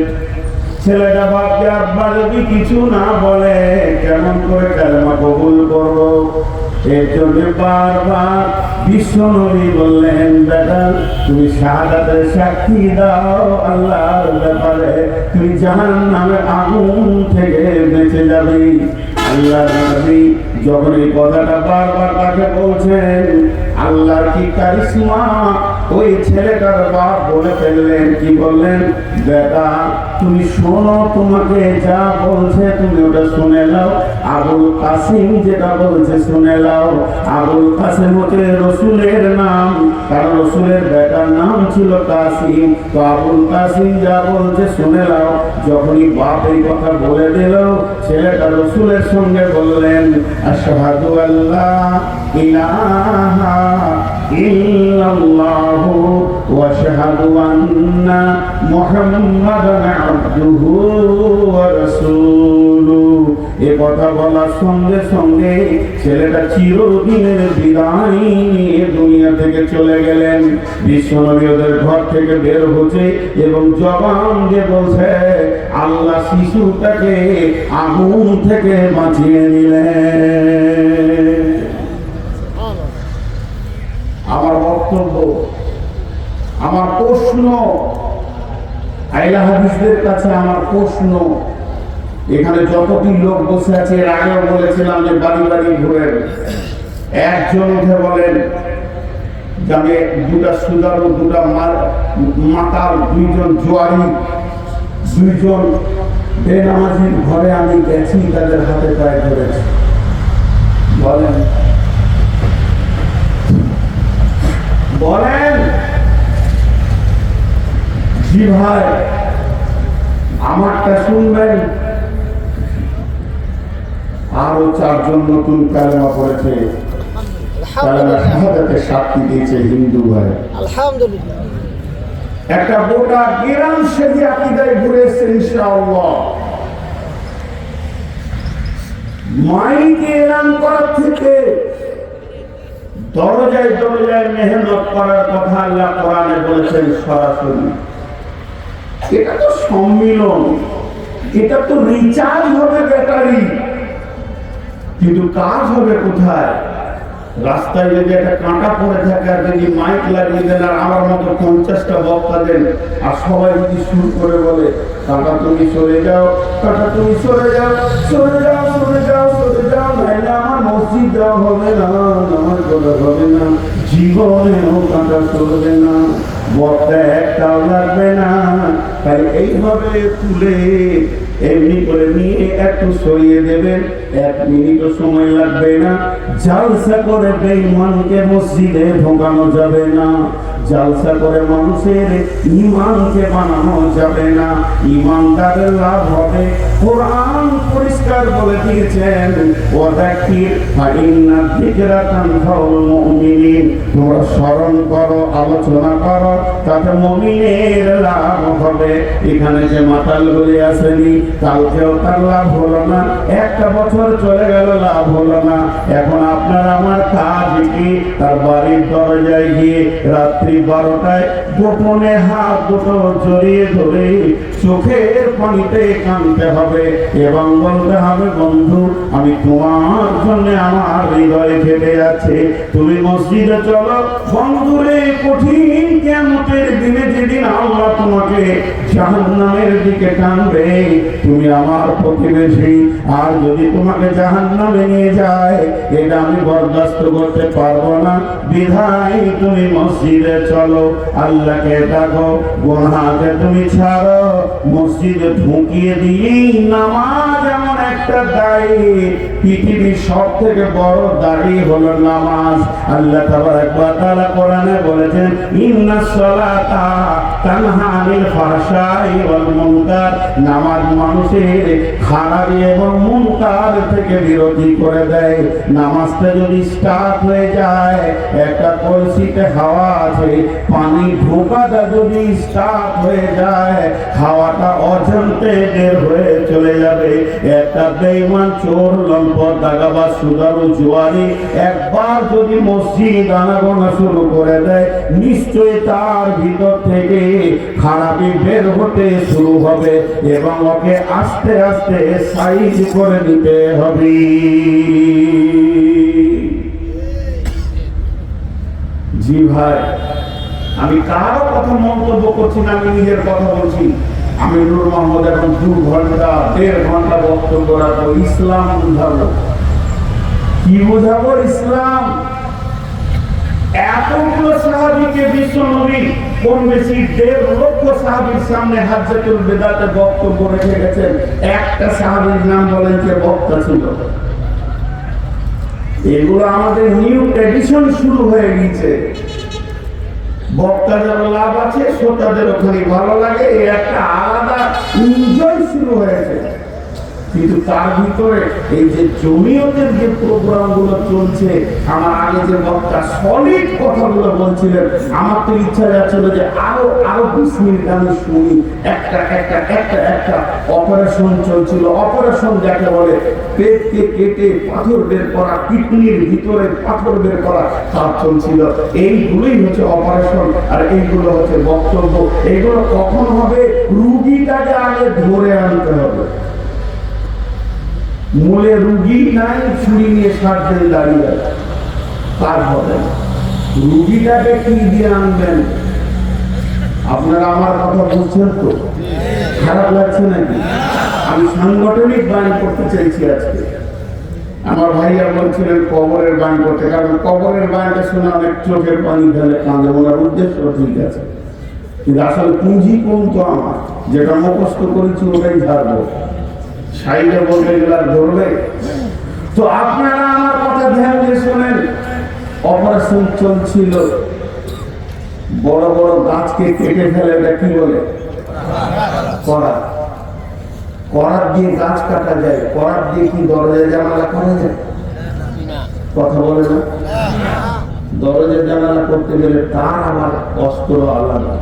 ছেলেটা ভাবছে আব্বা যদি কিছু না বলে কেমন করে কালেমা কবুল করবো। এর জন্য বারবার বিশ্বনবী বললেন, বেটা তুমি শাহাদাতের সাক্ষী দাও আল্লাহর ব্যাপারে, তুমি জাহান্নামের আগুন থেকে বেঁচে যাবে। আল্লাহর নবী যখন এই কথাটা বারবার তাকে বলছেন, আল্লাহর কি কারিশমা, ওই ছেলেটার বাপ বলে ফেললেন, কি বললেন, বেটা তুমি শোনো, তোমাকে যা বলছে তুমি ওটা শুনে নাও। আবুল কাসিম যেটা বলছে শুনে নাও। আবুল কাসিম হচ্ছে রসুলের নাম, কারণ রসুলের বেটার নাম ছিল কাসিম। তো আবুল কাসিম যা বলছে শুনে নাও। যখনই বাপ এই কথা বলে দিল, ছেলেটা রসুলের সঙ্গে বললেন, আশহাদু আল্লা ইলাহা ইল্লাল্লাহু ওয়া আশহাদু আন্না মুহাম্মাদান আবদুহু ওয়া রাসূলুহু। এই কথা বলার সঙ্গে সঙ্গে ছেলেটা চিরদিনের বিদায় নিয়ে দুনিয়া থেকে চলে গেলেন। বিশ্বনবী ওদের ঘর থেকে বের হচ্ছে এবং জবান দিয়ে বলছে, আল্লাহ শিশুটাকে আগুন থেকে বাঁচিয়ে নিলেন। আমার বক্তব্য, আমার প্রশ্ন, আহলে হাদিসদের কাছে আমার প্রশ্ন, এখানে যতটি লোক বসে আছে, এর আগেও বলেছিলাম যে বাড়ি বাড়ি ঘুরেন, একজন উঠে বলেন যে আমি দুটা সুদারু, দুটা মাতাল, দুইজন জোয়ারি, দুইজন বেনামাজির ঘরে আমি গেছি, তাদের হাতে পায়ে ধরেছি। বলেন বলেন জি ভাই, আমারটা শুনবেন। আরো চারজন নতুন কালেমা পড়েছে, কালেমা শাহাদাতের সাক্ষী দিয়েছে হিন্দু ভাই, আলহামদুলিল্লাহ। একটা গোটা গ্রাম সেদি আকীদায় ঘুরে এসেছে ইনশাআল্লাহ। মাইকে এলান করার থেকে দরজায় দরজায় মেহনত করার কথা আল্লাহ কোরআনে বলেছেন সরাসরি। এটা তো সম্মিলন, এটা তো রিচার্জ হবে ব্যাটারি, কিন্তু কাজ হবে কোথায়? রাস্তায় যদি একটা কাঁটা পড়ে থাকে আর যদি মাইক লাগিয়ে দেন আর আমার মতো 50টা বক্তা দেন আর সবাই যদি শুরু করে বলে, কাঁটা তুমি সরে যাও, কাঁটা তুমি সরে যাও, সরে যাও, সরে যাও, সরে যাও, নাইলে আমার মসজিদ দেওয়া হবে না, নামাজ পড়া হবে না, জীবনেও কাঁটা সরবে না, বক্তা একটাও লাগবে না। তাই এইভাবে তুলে এমনি করে নিয়ে একটু সরিয়ে দেবেন, 1 মিনিটও সময় লাগবে না। জালসা করে বেঈমানকে মসজিদে ঢোকানো যাবে না, জালসা করে মানুষের ঈমানকে বানানো যাবে না। ঈমানদারের লাভ হবে। কোরআন পরিষ্কার বলে দিয়েছেন, ওয়াযাক্কির ফাইন্না যিকরা তানফাউল মুমিনিন, তোমরা স্মরণ করো, আলোচনা করো, তাতে মুমিনের লাভ হবে। এখানে যে মাতাল বলে আসেনি, কালকেও তার লাভ হলো না, একটা বছর চলে গেল লাভ হলো না। এখন আপনার আমার কাজ কি? তার বাড়ির দরজায় গিয়ে রাত্রে রাত্রি 12টায় গোপনে হাত দুটো জড়িয়ে ধরে চোখের পানিতে কাঁদতে হবে এবং বলতে হবে, বন্ধু আমি তোমার জন্য আমার হৃদয় ফেটে আছে, তুমি মসজিদে চলো। বন্ধুরে, কঠিন কিয়ামতের দিনে যেদিন আল্লাহ তোমাকে জাহান্নামের দিকে টানবে, তুমি আমার প্রতিবেশী, আর যদি তোমাকে জাহান্নামে নিয়ে যায় এটা আমি বরদাস্ত করতে পারবো না, বিধায় তুমি মসজিদে চলো, আল্লাহকে ডাকো, গুনাহকে তুমি ছাড়ো। মসজিদে ঢুকিয়ে দিই নামাজ এমন একটা দায়ী, পৃথিবীর সব থেকে বড় দাড়ি হলো নামাজ। আল্লাহ তাবারক ওয়া তাআলা কোরআনে বলেছেন, ইন্নাস সালাতা তানহা আনিল ফাহশাই ওয়াল মুনকার, নামাজ মানুষের খারাপি এবং মুনকার থেকে বিরতি করে দেয়। নামাজটা যদি স্টার্ট হয়ে যায়, একটা কলসিতে হাওয়া আছে, পানি ঢোকাটা যদি স্টার্ট হয়ে যায়, হাওয়াটা অজান্তে বের হয়ে চলে যাবে। একটা বেঈমান, চোর, লম্পট, দাগাবাজ, সুদারু, জুয়ারি একবার যদি মসজিদ আনাগোনা শুরু করে দেয়, নিশ্চয়ই তার ভিতর থেকে খারাপি বের হতে শুরু হবে এবং ওকে আস্তে আস্তে সাইজ করে দিতে হবে। জি ভাই, আমি কারো কথা মন্তব্য করছি না, আমি নিজের কথা বলছি। আমি নূর মোহাম্মদ এখন 2 ঘন্টা 1.5 ঘন্টা বক্তব্য রাখবো, ইসলাম বুঝাবো। কি বুঝাবো? ইসলাম। এতগুলো সাহাবীকে বিশ্ব নবী কম বেশি 1.5 লক্ষ সাহাবীর সামনে হাজ্জাতুল বিদাতে বক্তব্য রেখে গেছেন। একটা সাহাবীর নাম বলেন যে বক্তা ছিল। এগুলো আমাদের নিউ ট্র্যাডিশন শুরু হয়ে গেছে। বক্তাদের লাভ আছে, শ্রোতাদের ওখানে ভালো লাগে, এই একটা আলাদা এনজয় শুরু হয়েছে। কিন্তু তার ভিতরে এই যে জমিয়তের যে প্রোগ্রামগুলো চলছে, আমার আগে যে বক্তা সলিড কথাগুলো বলছিলেন, আমার তো ইচ্ছা যাচ্ছিল যে আরো 20 মিনিট আমি শুনি। একটা অপারেশন চলছিল। অপারেশন যাকে বলে, পেটকে কেটে পাথর বের করা, কিডনির ভিতরে পাথর বের করা, কাজ চলছিল। এইগুলোই হচ্ছে অপারেশন, আর এইগুলো হচ্ছে বক্তব্য। এইগুলো কখন হবে? রুগীটাকে আগে ধরে আনতে হবে। মূলে রুগী নাই, ছুরি নিয়ে সার্জেন দাঁড়িয়ে আছে, তার হবে রুগীটাকে কি দিয়ে আনবেন? আপনারা আমার কথা বুঝছেন তো? খারাপ লাগছে নাকি? আমি সাংগঠনিক বায়ন করতে চাইছি আজকে। আমার ভাইয়া বলছিলেন কবরের বায়ন করতে, কারণ কবরের বায়নটা শুনে অনেক চোখের পানি ঢেলে কাঁদে। ওনার উদ্দেশ্য ঠিক আছে, কিন্তু আসলে পুঁজি কম তো আমার, যেটা মুখস্থ করেছি ওটাই ঝাড়বো। সাইডে বলতে গেলে ধরবে তো। আপনারা আমার কথা ধ্যান দিয়ে শোনেন। অপারেশন চলছিল, বড় বড় গাছকে কেটে ফেলে, এটা কি বলে? করাত। করাত দিয়ে গাছ কাটা যায়। করাত দিয়ে কি দরজা জানালা করা যায়? কথা বলে না। দরজা জানালা করতে গেলে তার আমার অস্ত্র আলাদা।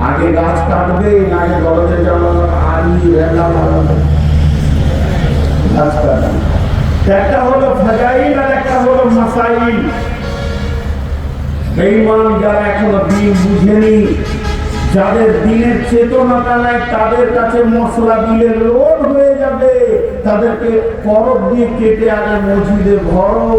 আগে গাছ কাটবে, না আগে দরজা জানালা আড়ি রেলা আলাদা। একটা হলো ফাজাইল আর একটা হলো মাসাইল। বেঈমান যারা এখনো দিন বুঝেনি, যাদের দিনের চেতনাটা নাই, তাদের কাছে মশলা দিলে লোড হয়ে যাবে। তাদেরকে করব দিয়ে কেটে আগে মসজিদে ভরো।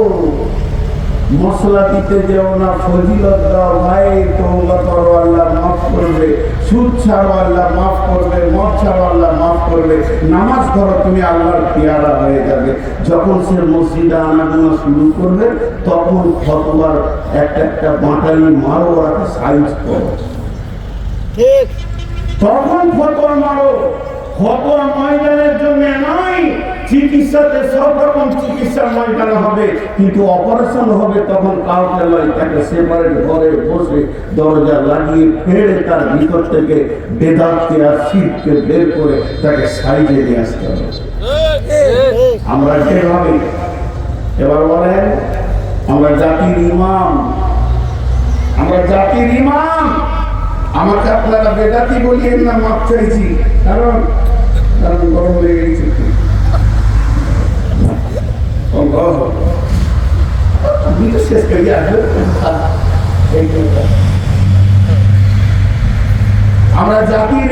মশলা দিতে যেও না, ফজিলত দাও ভাই, তওবা করো, আল্লাহ মাফ করবে। সুদ ছাড়ো, আল্লাহ মাফ করবে। মদ ছাড়ো, আল্লাহ মাফ করবে। নামাজ ধরো, তুমি আল্লাহর পেয়ারা হয়ে যাবে। যখন সে মসজিদে আনাগোনা শুরু করবে, তখন ফতোয়ার একটা বাটালি মারো, একটা সাইজ করো, তখন ফতোয়া মারো। ফতোয়া ময়দানের জন্য নয়, চিকিৎসাতে সব রকম চিকিৎসার ময়দানে হবে, কিন্তু অপারেশন হবে তখন কাউকে নয়, তাকে সেপারেট ঘরে বসে দরজা লাগিয়ে ফেড়ে তার ভিতর থেকে বেদাতকে আর শিরকে বের করে তাকে সাইজে নিয়ে আসতে হবে। আমরা যেভাবে, এবার বলেন, আমরা জাতির ইমাম, আমরা জাতির ইমাম। আমাকে আপনারা বেদাতি বলিয়েন না, মাপ চাইছি, কারণ গরম লেগে গেছে। শেষ করিয়া আমরা জাতির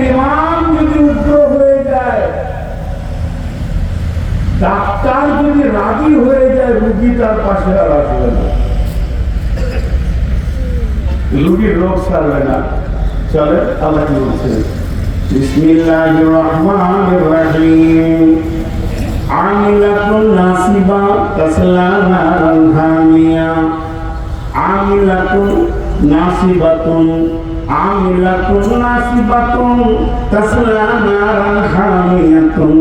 ইমাম যদি উগ্র হয়ে যায়, ডাক্তার যদি রাজি হয়ে যায়, রুগী তার পাশে আর আসবে না, রুগীর রোগ সারবে না। চলে আল্লাহ কি বলছে, বিসমিল্লাহির রহমানির রহিম, আমিলাতুন নাসিবা তাসলা নারান হামিয়া, আমিলাতুন নাসিবাতুন, আমিলাতুন নাসিবাতুন তাসলা নারান হামিয়াতুন।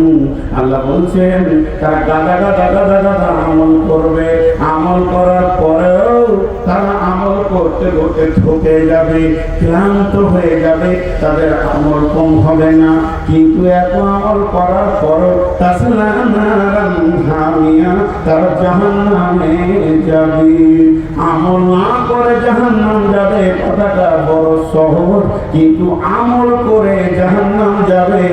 আল্লাহ বলছেন তারা গাদা গাদা গাদা গাদা আমল করবে, আমল করার পরেও তারা আমল করতে করতে থকে যাবে, ক্লান্ত হয়ে যাবে, তাদের আমল কম হবে না। কিন্তু এত আমল করার পরও তাসলা নারান হামিয়া, তারা জাহান্নামে যাবে। আমল না করে জাহান্নাম যাবে কথাটা বড় সহজ, কিন্তু আমল করে জাহান্নাম যাবে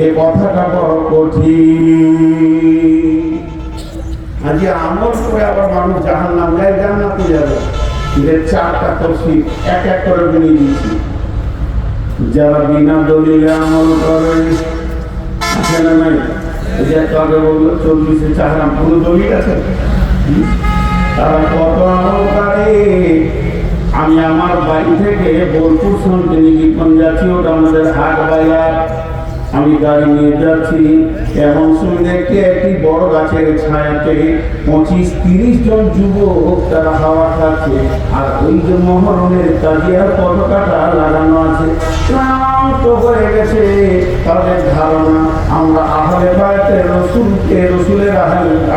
এ কথাটা বড় কঠিন। আজকে আমল করে আবার মানুষ জাহান্নাম যায়, জান্নাতে যাবে। এর চারটা তফসির এক এক করে বিনিয়ে দিচ্ছি। যারা বিনা দলিলে আমল করে, আছে না নাই? এই যে আগে বললো 40-এ চাহারাম, কোনো দলিল আছে? তারা কত আমল করে। আমি আমার বাড়ি থেকে বোলপুর শান্তিনিকেতন যাচ্ছি, ওটা আমাদের হাট বাজার। আমি গাড়ি নিয়ে যাচ্ছি, এমন সময় দেখতে একটি বড় গাছের ছায়াতে 25-30 জন যুবক তারা হাওয়া খাচ্ছে, আর ওই যে মহরমের তাজিয়ার পতাকাটা লাগানো আছে। ক্লান্ত হয়ে গেছে তাদের ধারণা, আমরা আহলে বায়াতে রসুলকে, রসুলের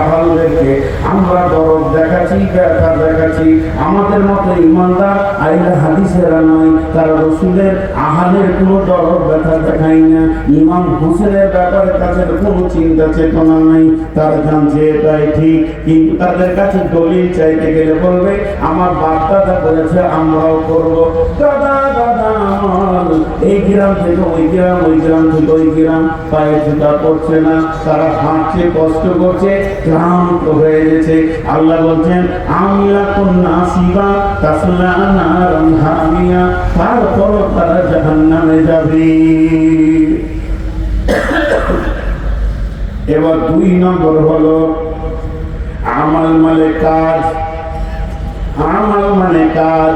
আহলদেরকে আমরা দরদ দেখাচ্ছি, ব্যথা দেখাচ্ছি। আমাদের মতো ইমানদার আইলে হাদিসেরা নয়, তারা রসুলের আহলের কোনো দরদ ব্যথা দেখায় না। ইমাম হোসেনের ব্যাপারে তাদের কোনো চিন্তা চেতনা নাই, তারা জানছে এটাই ঠিক, কিন্তু তাদের কাছে দলিল চাইতে গেলে বলবে আমার বাপ দাদা করেছে আমরাও করবো। দাদা দাদা আমল, এই গ্রাম থেকে ওই গ্রাম, ওই গ্রাম থেকে ওই গ্রাম, পায়ে জুতা পড়ছে না, তারা হাঁটছে, কষ্ট করছে, ক্লান্ত হয়ে গেছে। আল্লাহ বলছেন আমিলাতুন নাসিবা তাসলা নারান হামিয়া, তারপরও তারা জাহান্নামে যাবে। এবার 2 নম্বর হলো আমাল মানে কাজ। আমাল মানে কাজ।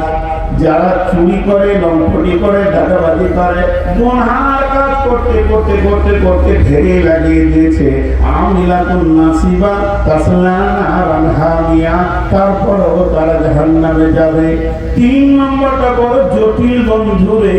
যারা চুরি করে, লম্পটি করে, দাদাবাজি করে, গুনার কাজ করতে করতে করতে করতে ঢেরে লাগিয়ে দিয়েছে। আমিলাতুন নাসিবা তাসলা নারান হামিয়া, তারপরও তারা জাহান্নামে যাবে। 3 নম্বরটা বড় জটিল বন্ধুরে।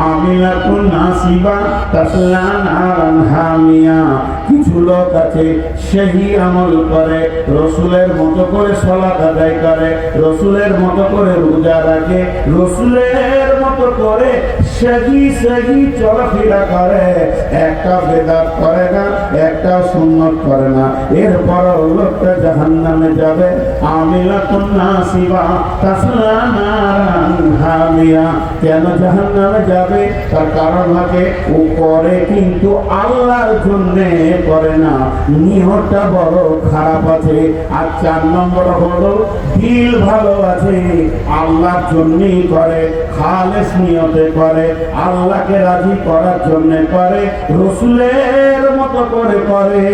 আমিলাতুন নাসিবা তাসলা নারান হামিয়া, কিছু লোক আছে সেই আমল করে, রসুলের মতো করে সালাত আদায় করে, রসুলের মতো করে রোজা রাখে, রসুলের মতো করে সেহি সেহি চলাফেরা করে, একটা বেদাত করে না, একটা সুন্নত করে না, এরপর লোকটা জাহান্নামে যাবে। আমিলাতুন নাসিবা তাসলা নারান হামিয়া। কেন জাহান্নামে যাবে? তার কারণ হচ্ছে ও করে কিন্তু আল্লাহর জন্য করে না, নিয়তটা বড় খারাপ আছে। আর 4 নম্বর হলো দিল ভালো আছে, আল্লাহর জন্যই করে, খালেস নিয়তে করে, আল্লাহকে রাজি করার জন্য করে, রসুলের মতো করে করে,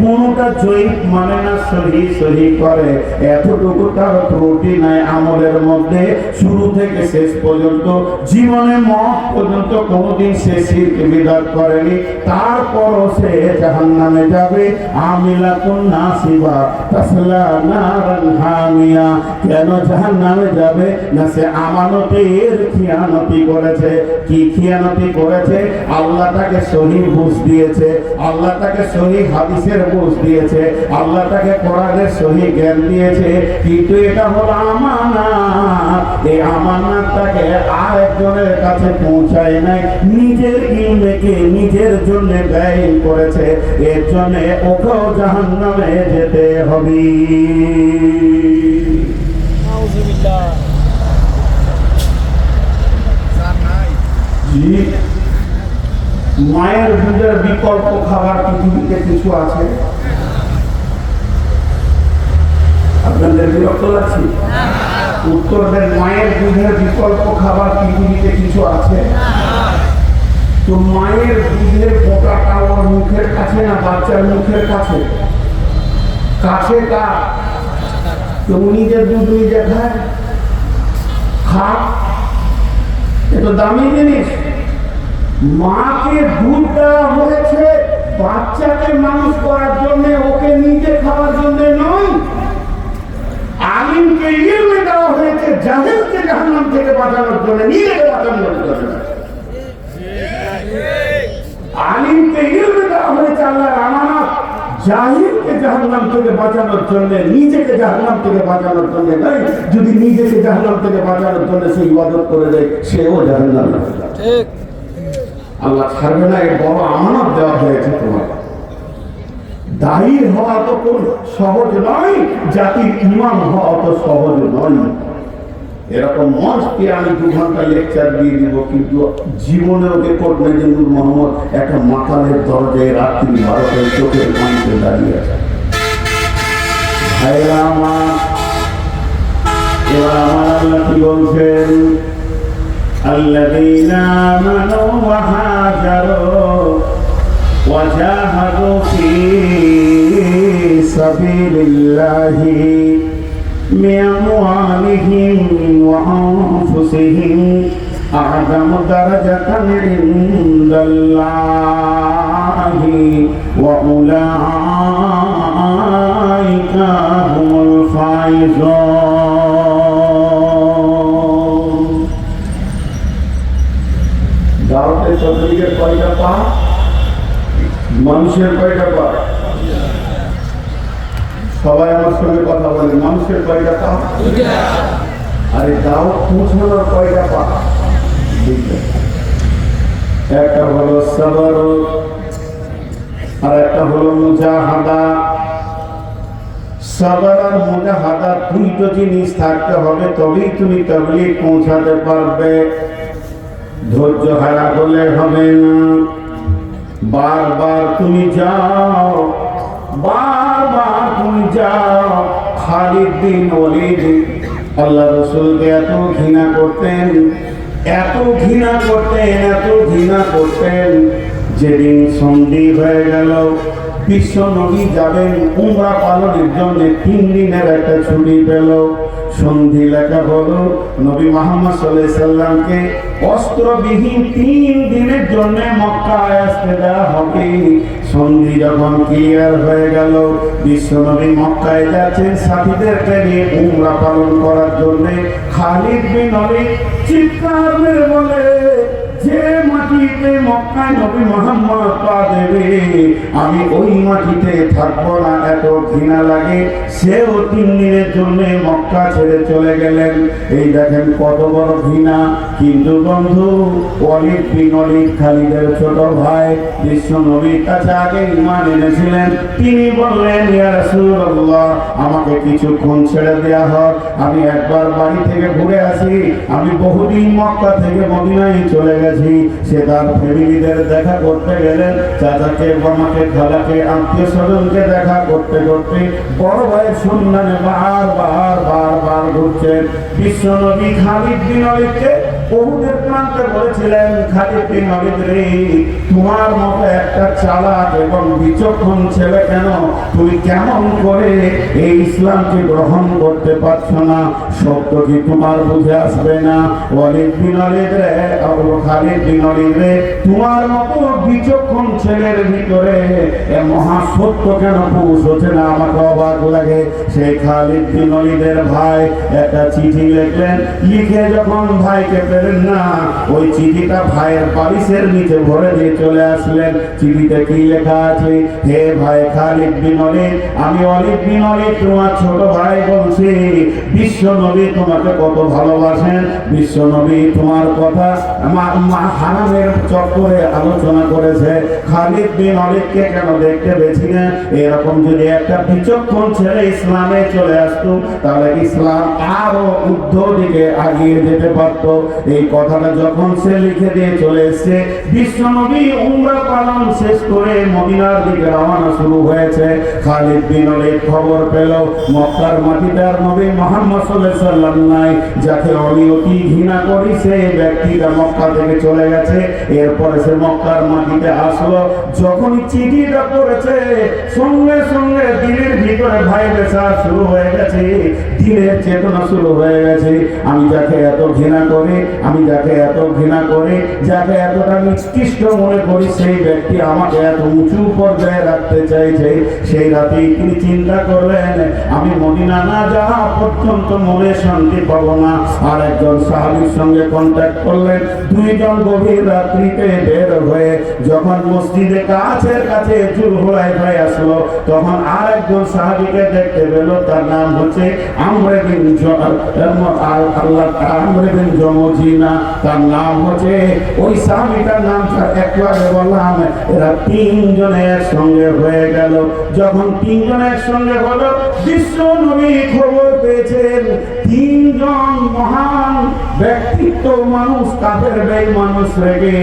কোনটা জয়ীফ মানে না, সহি সহি করে। এতটুকু তার ত্রুটি নাই আমলের মধ্যে, শুরু থেকে শেষ পর্যন্ত, জীবনে মত পর্যন্ত কোনদিন সে শিরক বিদআত করেনি, তারপরও সে জাহান্নামে যাবে। আমিলাতুন নাসিবা তাসলা নারান হামিয়া। কেন জাহান্নামে যাবে? না সে আমানতের খিয়ানতি করেছে। কি খিয়ানতি করেছে? আল্লাহ তাকে সহি বুঝ দিয়েছে, আল্লাহ তাকে সহি হাদিসের বুঝ দিয়েছে, আল্লাহ তাকে কোরআনের সহি জ্ঞান দিয়েছে, কিন্তু এটা হলো আমানত। এই আমানতটাকে আরেকজনের কাছে পৌঁছায় নাই, নিজের ইলমকে নিজের জন্য ব্যয় করেছে, এর জন্য ওকেও জাহান্নামে যেতে হবে। মায়ের দুধের বিকল্প খাবার পৃথিবীতে কিছু আছে? আপনাদের বিরক্ত লাগছে? উত্তর দেন, মায়ের দুধের বিকল্প খাবার পৃথিবীতে কিছু আছে? তো মায়ের দুধের ফোঁটাটা ওর মুখের কাছে না বাচ্চার মুখের কাছে? কাছে কার? তো নিজের দুধ নিজে খায়, খাক, এ তো দামি জিনিস। মাকে দুধ দেওয়া হয়েছে বাচ্চাকে মানুষ করার জন্য, ওকে নিজে খাওয়ার জন্য নয়। আলিমকে ইলমে দেওয়া হয়েছে জাহেলকে জাহান্নাম থেকে বাঁচানোর জন্য, নিজেকে বাঁচানোর জন্য। আলিমকে ইলমে দেওয়া হয়েছে আল্লাহর আমানত, জাহিলকে জাহান্নাম থেকে বাঁচানোর জন্য, নিজেকে জাহান্নাম থেকে বাঁচানোর জন্য নয়। যদি নিজেকে জাহান্নাম থেকে বাঁচানোর জন্য সে ইবাদত করে দেয়, সেও জাহান্নামে যাবে। ঠিক, আল্লাহ ছাড়বে না। এই বড় আমানত দেওয়া হয়েছে তোমার। দায়ী হওয়া তো কোন সহজ নয়, জাতির ইমাম হওয়া তো সহজ নয়। এরকম মঞ্চকে আমি 2 ঘন্টা লেকচার দিয়ে দিব, কিন্তু জীবনেও রেকর্ড নেই যে নূর মোহাম্মদ একটা মাতালের দরজায় রাত্রি 12টায় চোখের পানিতে দাঁড়িয়ে আছে। ভাইরা আমার, এবার আমার আল্লাহ কি বলছেন? আল্লাযীনা আমানু ওয়া হাজারু ওয়া জাহাদু ফী সাবিলিল্লাহি بأموالهم وأنفسهم أعظم درجة عند الله وأولئك هم الفائزون। দাওয়াতের তবলীগের কয়টা পা? মানুষের কয়টা পা? সবাই আমার সঙ্গে কথা বলে, মানুষের কয়টা পা? আরে দাওয়াত পৌঁছানোর কয়টা পা? একটা হলো সবর, আর একটা হলো মুজাহাদা। সবর আর মুজাহাদা দুটো জিনিস থাকতে হবে, তবেই তুমি তাবলীগ পৌঁছাতে পারবে। ধৈর্য হারা হলে হবে না। বারবার তুমি যাও, বারবার তুমি যাও। খালিদ বিন ওলীদ আল্লাহ রাসূলকে এত ঘৃণা করতেন, এত ঘৃণা করতেন, এত ঘৃণা করতেন, যেদিন সন্ধি হয়ে গেল, বিশ্ব নবী যাবেন উমরা পালনের জন্য 3 দিনের একটা ছুটি পেল। সন্ধি লেখা হলো নবী মুহাম্মদ সাল্লাল্লাহু আলাইহি সাল্লামকে অস্ত্রবিহীন 3 দিনের জন্য মক্কায় আসতে দেওয়া হবে। সন্ধি যখন ক্লিয়ার হয়ে গেল, বিশ্ব নবী মক্কায় যাচ্ছেন সাথীদেরকে নিয়ে উমরা পালন করার জন্য। খালিদ বিন ওলীদ চিৎকার মেরে বলে, যে মাটিতে মক্কায় নবী মুহাম্মদ পা দেবে আমি ওই মাটিতে থাকবো না, এত ঘৃণা লাগে। সেও 3 দিনের জন্য মক্কা ছেড়ে চলে গেলেন। এই দেখেন কত বড় ঘৃণা। কিন্তু বন্ধু, ওলীদ বিন ওলীদ খালিদের ছোট ভাই, বিশ্ব নবীর কাছে আগে ঈমান এনেছিলেন। তিনি বললেন, ইয়া রাসূলুল্লাহ, আমাকে কিছুক্ষণ ছেড়ে দেয়া হোক, আমি একবার বাড়ি থেকে ঘুরে আসি। আমি বহুদিন মক্কা থেকে মদিনায় চলে গেছি। সে তার ফ্যামিলিদের দেখা করতে গেলেন, চাচাকে, মামাকে, খালাকে, আত্মীয় স্বজনকে দেখা করতে করতে বড় ভাইয়ের সন্ধানে বারবার ঘুরছেন। বিশ্ব নবী খালিদ বিন ওলীদকে উহুদের প্রান্তে বলেছিলেন, খালিদ বিন ওলীদ রে, তোমার মতো একটা চালাক এবং বিচক্ষণ ছেলে কেন, তুমি কেমন করে এই ইসলামকে গ্রহণ করতে পারছো না? সত্য কি তোমার বুঝে আসবে না? ওলীদ বিন ওলীদ রে, খালিদ বিন ওলীদ রে, তোমার মতো বিচক্ষণ ছেলের ভিতরে এ মহা সত্য কেন পৌঁছছে না? আমাকে অবাক লাগে। সেই খালিদ বিন ওলীদের ভাই একটা চিঠি লিখলেন। লিখে যখন ভাইকে পেলেন না, ওই চিঠিটা ভাইয়ের বালিশের নিচে ভরে দিয়ে চলে আসলেন। চিঠিতে কি লেখা আছে? হে ভাই খালিদ বিন ওলীদ, আমি ওলীদ বিন ওলীদ তোমার ছোট ভাই বলছি, বিশ্ব নবী তোমাকে কত ভালোবাসেন। বিশ্ব নবী তোমার কথা হারামের চক্করে আলোচনা করেছে। খালিদ বিন ওলীদকে কেন দেখতে পেয়েছি না? এরকম যদি একটা বিচক্ষণ ছেলে ইসলামে চলে আসতো, তাহলে ইসলাম আরো ঊর্ধ্ব দিকে আগিয়ে যেতে পারত। এই কথাটা যখন সে লিখে দিয়ে চলে এসছে, বিশ্ব নবী উমরা পালন শেষ করে মদিনার দিকে রওনা শুরু হয়েছে। খালিদ বিন ওলীদ খবর পেল মক্কার মাটিতে আর নবী মুহাম্মদ সাল্লাম নাই, যাকে আমি অতি ঘৃণা করি, সেই ব্যক্তিটা মক্কা থেকে চলে গেছে। এরপরে সে মক্কার মাটিতে আসলো। যখন চিঠিটা পড়েছে, সঙ্গে সঙ্গে দিনের ভিতরে ভাই বেচার শুরু হয়ে গেছে, দিনের চেতনা শুরু হয়ে গেছে। আমি যাকে এত ঘৃণা করি, আমি যাকে এত ঘৃণা করি, যাকে এতটা নিকৃষ্ট মনে করি, সেই ব্যক্তি আমাকে এত উঁচু পর্যায়ে রাখতে চাইছে। সেই রাতেই তিনি চিন্তা করলেন, আমি মদিনা না যাওয়া পর্যন্ত মনে শান্তি পাবো না। আর একজন সাহাবীর সঙ্গে কন্ট্যাক্ট করলেন। দুইজন গভীর রাত্রিতে বের হয়ে যখন মসজিদে কাছের কাছে জুলহুলাইফায় আসলো, তখন আর একজন সাহাবীকে দেখতে পেল। তার নাম হচ্ছে আমর বিন জমজিনা। তার নাম হচ্ছে, ওই সাহাবীটার নাম একবারে বললাম। এরা তিনজনের সঙ্গে হয়ে গেল। যখন তিনজনের সঙ্গে হলো, বিশ্ব নবী খবর পেয়েছেন তিনজন মহান ব্যক্তিত্ব মানুষ, কাফের বেঈমান রেগে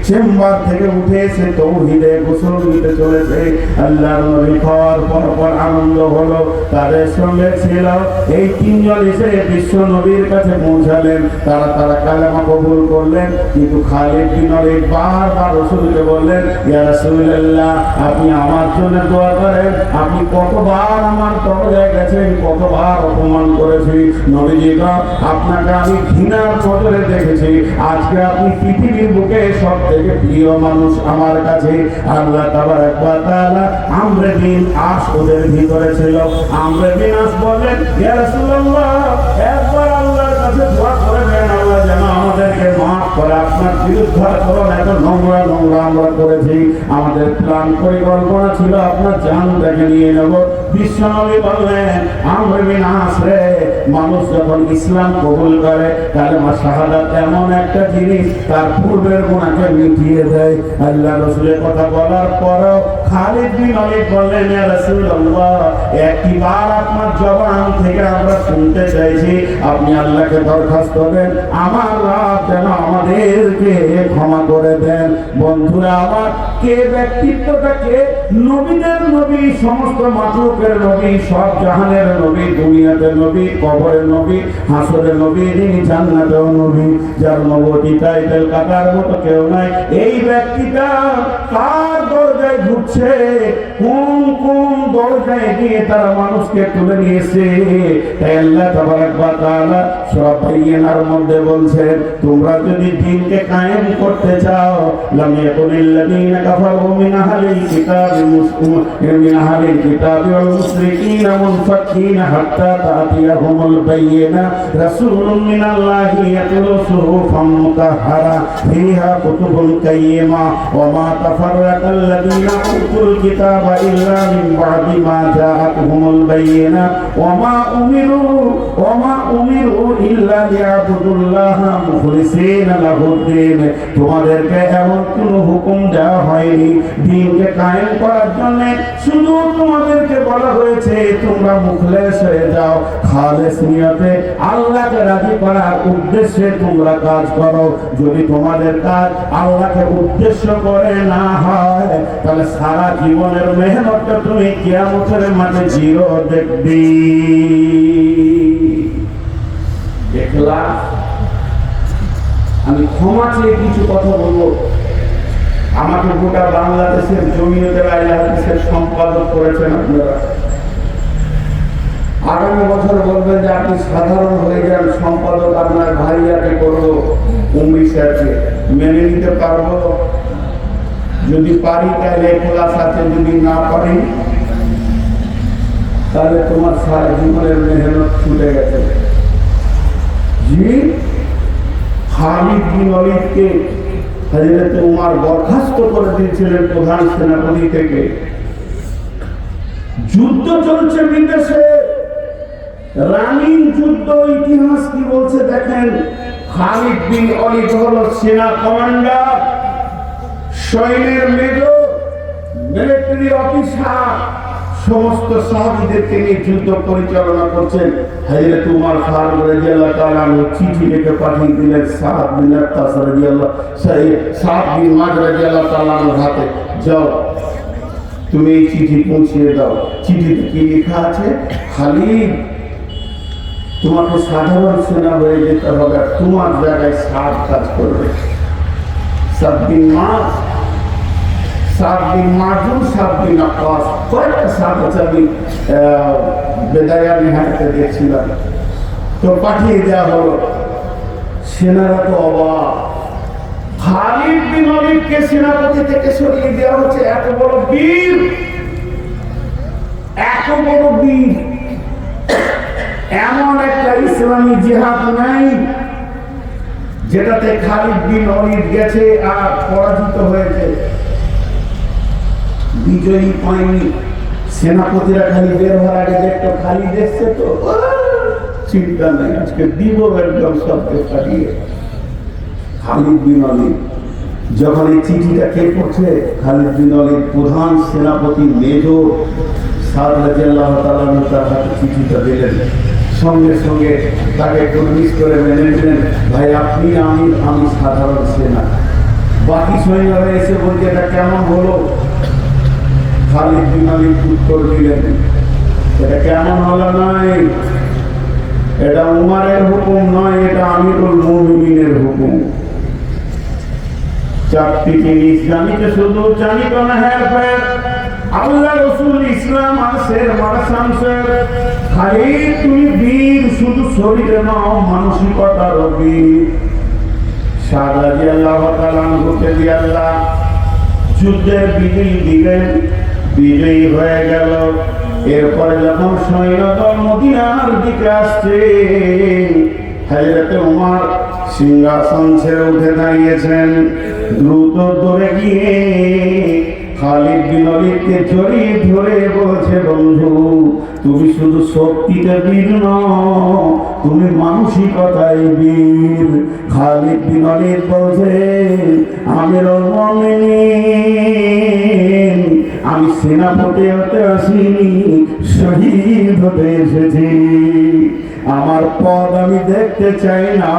চেম্বার থেকে উঠে এসে তৌহিদে গোসল নিতে চলেছে। আল্লাহর নবী খাওয়ার পর আনন্দ হলো। তাদের সঙ্গে ছিল এই তিনজন এসে বিশ্ব নবীর কাছে পৌঁছালেন। তারা কালেমা কবুল করলেন। কিন্তু খালিদ বিন ওলীদ বারবার রাসূলকে বললেন, ইয়া রাসূলুল্লাহ, আপনি আমার জন্য দোয়া করেন। আপনি কতবার আমার দরজায় গেছেন, কতবার অপমান করেছি। নবীজি গো, আপনাকে আমি ঘৃণার নজরে দেখেছি। আজকে আপনি পৃথিবীর বুকে সব থেকে প্রিয় মানুষ আমার কাছে। আল্লাহ তাবারক ওয়া তাআলা আমর বিন আস ওদের ভিতরে ছিল। আমর বিন আস বলেন, ইয়া রাসূলুল্লাহ, একবার আল্লাহর কাছে দোয়া করে দেন, আল্লাহ যেন আমাদেরকে মাফ করে। আপনার বিরুদ্ধে করুন, এত নোংরা আমরা করেছি। আমাদের প্ল্যান পরিকল্পনা ছিল আপনার জানটাকে নিয়ে নেব। বিশ্বনবী বললেন, আমর বিন আস রে, মানুষ যখন ইসলাম কবুল করে, কালেমা শাহাদাত এমন একটা জিনিস, তার পূর্বের গুনাহকে মিটিয়ে দেয়। আল্লাহ রাসূলের কথা বলার পরও খালিদ বিন ওলীদ বললেন, ইয়া রাসূলুল্লাহ, একবার আপনার জবান থেকে আমরা শুনতে চাইছি, আপনি আল্লাহকে দরখাস্ত দেন, আমার রব যেন আমাদেরকে ক্ষমা করে দেন। বন্ধুরা আমার, কে ব্যক্তিত্বটাকে নবীদের নবী, সমস্ত মাখলুকের নবী, সব জাহানের নবী, দুনিয়াতে নবী, কবরের নবী, হাসরের নবী, যিনি জান্নাতেও নবী, যার নবুয়তি টাইটেল কাটার মতো কেউ নাই। এই ব্যক্তিটা কার দরজায় ঘুরছে, কোন দরজায় গিয়ে তারা মানুষকে তুলে নিয়েছে। তাই আল্লাহ তাবারক ওয়া তাআলা সূরা বাইয়িনার মধ্যে বলছেন, তোমরা যদি দ্বীনকে কায়েম করতে চাও, লাম ইয়াকুনিল্লাযীনা কাফারু মিন আহলিল কিতাবি ওয়াল মুশরিকিনা মুনফাক্কিনা হাত্তা তা'তিয়াহুমুল বাইয়িনা রাসূলুম মিনাল্লাহি ইয়াতলু সুহুফাম মুতাহহারা ফিহা কুতুবুন কাইয়্যিমা ওয়া মা তাফাররাকাল্লাযীনা উতুল কিতাবা ইল্লা মিন বা'দি মা জাআতুহুমুল বাইয়িনা ওয়া মা উমিরু ইল্লা লিয়াবুদুল্লাহা মুখলিসিনা লাহুদ্দিন। তোমাদেরকে এমন কোন হুকুম দেওয়া হয়নি দ্বীনকে কায়েম করার জন্য, শুধু তোমাদেরকে বলা হয়েছে তোমরা মুখলেস হয়ে যাও, খালেস নিয়তে আল্লাহকে রাজি করার উদ্দেশ্যে তোমরা কাজ করো। যদি তোমাদের কাজ আল্লাহকে উদ্দেশ্য করে না হয়, তাহলে সারা জীবনের মেহনতটা তুমি কিয়ামতের মাঠে জিরো দেখবি। দেখলা, আমি ক্ষমা চেয়ে কিছু কথা বলবো। আমাকে গোটা বাংলাদেশের জমিয়তের আহলে হাদিসের সম্পাদক করেছেন আপনারা। আগামী বছর বলবেন যে আপনি সাধারণ হয়ে যান, সম্পাদক আপনার ভাইয়াকে করবো, উম্মি স্যারকে মেনে নিতে পারবো? যদি পারি তাহলে ক্লাস আছে, যদি না পারি তাহলে তোমার সারা জীবনের মেহনত ছুটে গেছে। জি, খালিদ বিন ওলীদকে হযরত উমর বরখাস্ত করে দিয়েছিলেন প্রধান সেনাপতি থেকে। যুদ্ধ চলছে বিদেশে, রানিং যুদ্ধ। ইতিহাস কি বলছে দেখেন। খালিদ বিন ওলীদ হলো সেনা কমান্ডার, সৈন্যের মেজর, মিলিটারি অফিসার, সমস্ত সাহাবীদেরকে নিয়ে যুদ্ধ পরিচালনা করছেন। হযরত উমর ফারুক রাদিয়াল্লাহু তাআলা চিঠি লিখে পাঠিয়ে দিলেন সাদ বিন আত্তাস রাদিয়াল্লাহু তাআলার হাতে, যাও তুমি এই চিঠি পৌঁছিয়ে দাও। চিঠিতে কি লেখা আছে? খালিদ, তোমাকে সাধারণ সেনা হয়ে যেতে হবে, আর তোমার জায়গায় 7 কাজ করবে। 7 দিন মাস, 7 দিন মাজুন, 7 দিন আকাশ। কয়েকটা 7 আছে আমি বেদায়া নিহাতে দেখছিলাম, তো পাঠিয়ে দেওয়া হলো। সেনারা তো অবাক, খালিদ বিন ওয়ালিদকে সেনাপতি থেকে সরিয়ে দেওয়া হচ্ছে। এত বড় বীর, এত বড় বীর, এমন একটা ইসলামী জিহাদ নাই যেটাতে খালিদ বিন ওয়ালিদ গেছে আর পরাজিত হয়েছে, বিজয়ী পায়নি। সেনাপতিরা খালি বের হওয়ার আগে দেখতো খালিদ এসছে, তো চিন্তা নেই, আজকে দিব একদম সবকে পাঠিয়ে। খালিদ বিন ওয়ালিদ যখন এই চিঠিটা কে করছে, খালিদ বিন ওয়ালিদ প্রধান সেনাপতি মেজর সাদ রাদিয়াল্লাহু তাআলা তার হাতে চিঠিটা দিলেন। সঙ্গে সঙ্গে তাকে কনভিন্স করে মেনে নিলেন, ভাই আপনি, আমি সাধারণ সেনা। বাকি সৈন্যরা এসে বলছে এটা কেমন হলো? খালিদ বিন ওয়ালিদ উত্তর দিলেন, এটা কেমন হলো নয়, এটা উমারের হুকুম নয়, এটা আমিরুল মুমিনিনের হুকুম। 4টি জিনিস জানিতে শুধু জানিত না হেরফের, আল্লাহ রাসূল ইসলাম আসের মারাসামসের। খালিদ তুমি বীর, শুধু শরীরে নও, মানসিকতার বীর। সাদ রাদিয়াল্লাহু তাআলা আনহুকে দিয়ে আল্লাহ যুদ্ধের বিজয়ী দিলেন, বিজয়ী হয়ে গেল। এরপরে যখন সৈন্যদল মদিনার দিকে আসছে, হযরত ওমর সিংহাসন ছেড়ে উঠে দাঁড়িয়েছেন। দ্রুত দৌড়ে গিয়ে খালিদ বিন ওয়ালিদকে জড়িয়ে ধরে বলছে, বন্ধু তুমি শুধু শক্তিতে বীর নও, তুমি মানসিকতায় বীর। খালিদ বিন ওয়ালিদ বলছে, আমিরুল মুমিনিন, আমি সেনাপতি হতে আসিনি, শহীদ হতে এসেছি। আমার পদ আমি দেখতে চাই না,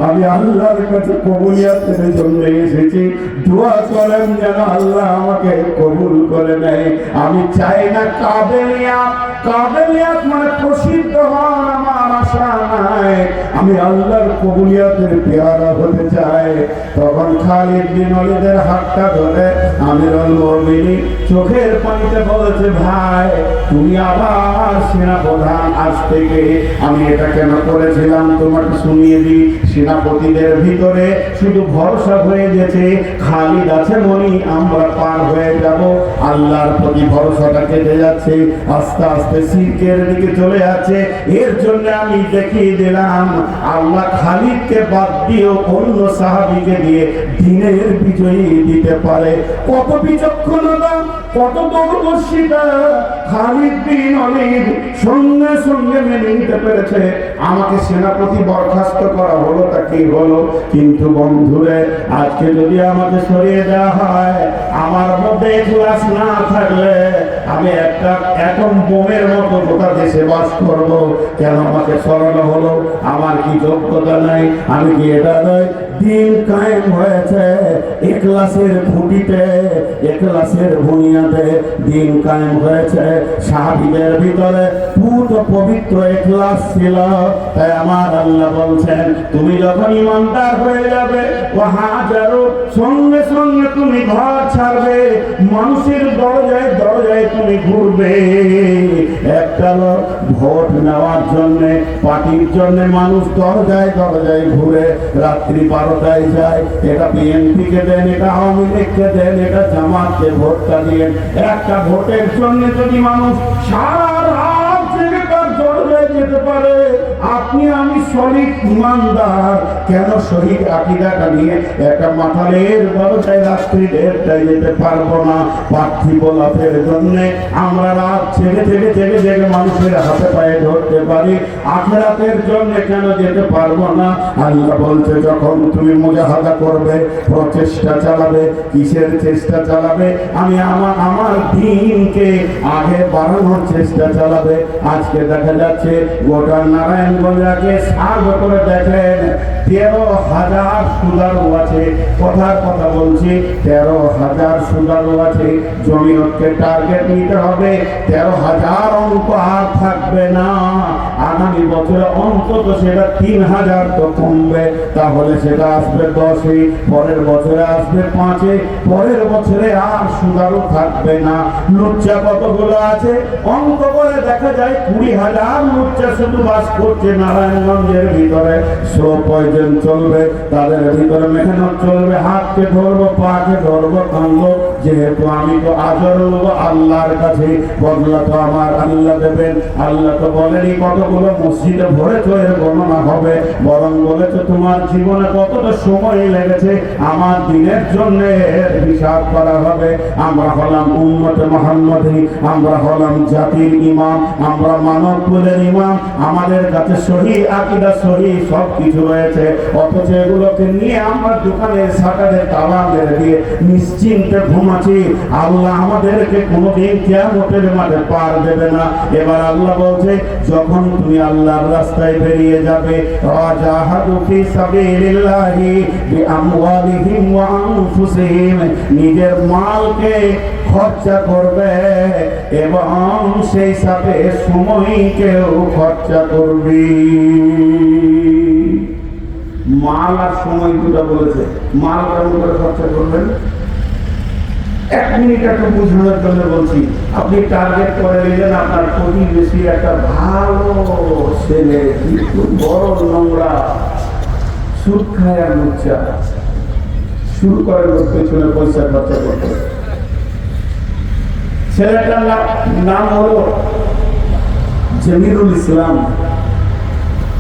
আমি আল্লাহর কাছে কবুলিয়াতের জন্য এসেছি। দোয়া করেন যেন আল্লাহ আমাকে কবুল করে নেয়। আমি চাই না কাবেলিয়াত, কাবেলিয়াত মানে প্রসিদ্ধ হওয়ার আমার আশা নাই, আমি আল্লাহর কবুলিয়াতের পেয়ারা হতে চাই। তখন খালিদ বিন ওয়ালিদের হাতটা ধরে আমিরুল মুমিনিন চোখের পানিতে বলেছে, ভাই তুমি আবার সেনাপ্রধান, আজ থেকে আমি এটা কেন করেছিলাম তোমাকে শুনিয়ে দিই। সেনাপতিদের ভিতরে শুধু ভরসা হয়ে গেছে, খালিদ আছে মনি আমরা পার হয়ে যাব। আল্লাহর প্রতি ভরসাটা কেটে যাচ্ছে, আস্তে আস্তে শিরকের দিকে চলে যাচ্ছে। এর জন্য আমি দেখিয়ে দিলাম আল্লাহ খালিদকে বাদ দিয়েও অন্য সাহাবীকে দিয়ে দিনের বিজয়ী দিতে পারে। কত বিচক্ষণতা, কত দূরদর্শিতা! খালিদ বিন ওয়ালিদ সঙ্গে সঙ্গে মেনে নিতে পেরেছে। আমাকে সেনাপতি বরখাস্ত করা হলো, তা কি হলো, কিন্তু বন্ধুরে আজকে যদি আমাকে সরিয়ে দেওয়া হয়, আমার মধ্যে ইখলাস না থাকলে আমি একটা অ্যাটম বোমের মতো গোটা দেশে বাস করব। কেন আমাকে সরানো হলো? আমার কি যোগ্যতা নাই? আমি কি এটা নয়? দিন কায়েম হয়েছে ইখলাসের খুঁটিতে, ইখলাসের বুনিয়াদে দিন কায়েম হয়েছে। সাহাবীদের ভিতরে পূর্ণ পবিত্র ইখলাস ছিল। তাই আমার আল্লাহ বলছেন, তুমি যখন ইমানদার হয়ে যাবে, ওয়াহাজারু সঙ্গে সঙ্গে তুমি ঘর ছাড়বে, মানুষের দরজায় দরজায় তুমি ঘুরবে। একটা লোক ভোট নেওয়ার জন্য, পার্টির জন্য মানুষ দরজায় দরজায় ঘুরে, রাত্রি 12টায় যায়, এটা বিএনপি কে দেন, এটা আওয়ামী লীগকে দেন, এটা জামাতকে ভোটটা দিয়ে। একটা ভোটের জন্য যদি মানুষ সারা রাত জেগে তার দরজায় যেতে পারে, আপনি আমি শরীর ইমানদার কেন শহীদ আকীদাটা নিয়ে একটা মাথালের দরজায় রাত্রি 1:30টায় যেতে পারবো না? পার্থিব লাভের জন্য আমরা রাত জেগে জেগে জেগে জেগে মানুষের হাতে পায়ে ধরতে পারি, আখিরাতের জন্য কেন যেতে পারবো না? আল্লাহ বলছে, যখন তুমি মুজাহাদা করবে, প্রচেষ্টা চালাবে, কিসের চেষ্টা চালাবে? আমি আমার দিনকে আগে বাড়ানোর চেষ্টা চালাবে। আজকে দেখা যাচ্ছে গোটা নারায়ণগঞ্জকে সার্ভ করে দেখেন 13,000 সুদারু আছে। কথার কথা বলছি, 13,000 সুদারু আছে। জমিয়তকে টার্গেট নিতে হবে, 13,000 অঙ্ক আর থাকবে না। আগামী বছরে অন্তত সেটা 3000 তো কমবে, তাহলে সেটা আসবে 10-এ, পরের বছরে আসবে 5-এ, পরের বছরে আর সুদারও থাকবে না। লুচ্চা কতগুলো আছে অঙ্ক করে দেখা যায় 20,000 লুচ্চা শুধু বাস করছে নারায়ণগঞ্জের ভিতরে। স্লো পয়জন চলবে, তাদের ভিতরে মেহনত চলবে, হাতকে ধরবো, পাকে ধরবো, কানবো, যেহেতু আমি তো আজর হবো আল্লাহর কাছে, বদলা তো আমার আল্লাহ দেবেন। আল্লাহ তো বলেনি কতগুলো মসজিদে ভরেছো এর গণনা হবে, বরং বলেছে তোমার জীবনে কতটা সময় লেগেছে আমার দিনের জন্য এর হিসাব করা হবে। আমরা হলাম উম্মতে মুহাম্মদী, আমরা হলাম জাতির ইমাম, আমরা মানব কুলের ইমাম, আমাদের কাছে সহি আকীদা, সহি সব কিছু রয়েছে, অথচ এগুলোকে নিয়ে আমরা দোকানে শাটারে তালা মেরে দিয়ে নিশ্চিন্তে ঘুমাচ্ছি। আল্লাহ আমাদেরকে কোনোদিন কিয়ামতের মাঠে পার দেবে না। এবার আল্লাহ বলছে যখন তুমি আল্লাহর রাস্তায় বেরিয়ে যাবে, ওয়াজাহাদু ফি সাবিলিল্লাহি বিআমওয়ালিহিম ওয়া আনফুসিহিম, নিজের মালকে খরচা করবে এবং সেই সাথে সময়কেও খরচা করবে। মাল আর সময় দুটো বলেছে, মাল কেমন করে খরচা করবেন 1 মিনিট একটু বোঝানোর জন্য বলছি। আপনি টার্গেট করে নিলেন আপনার প্রতিবেশী একটা ভালো ছেলে, কিন্তু বড় নোংরা, সুদ খায় আর লুচ্চা, শুরু করে লোক পেছনে পয়সা খরচা করতে। ছেলেটার নাম হলো জমিরুল ইসলাম।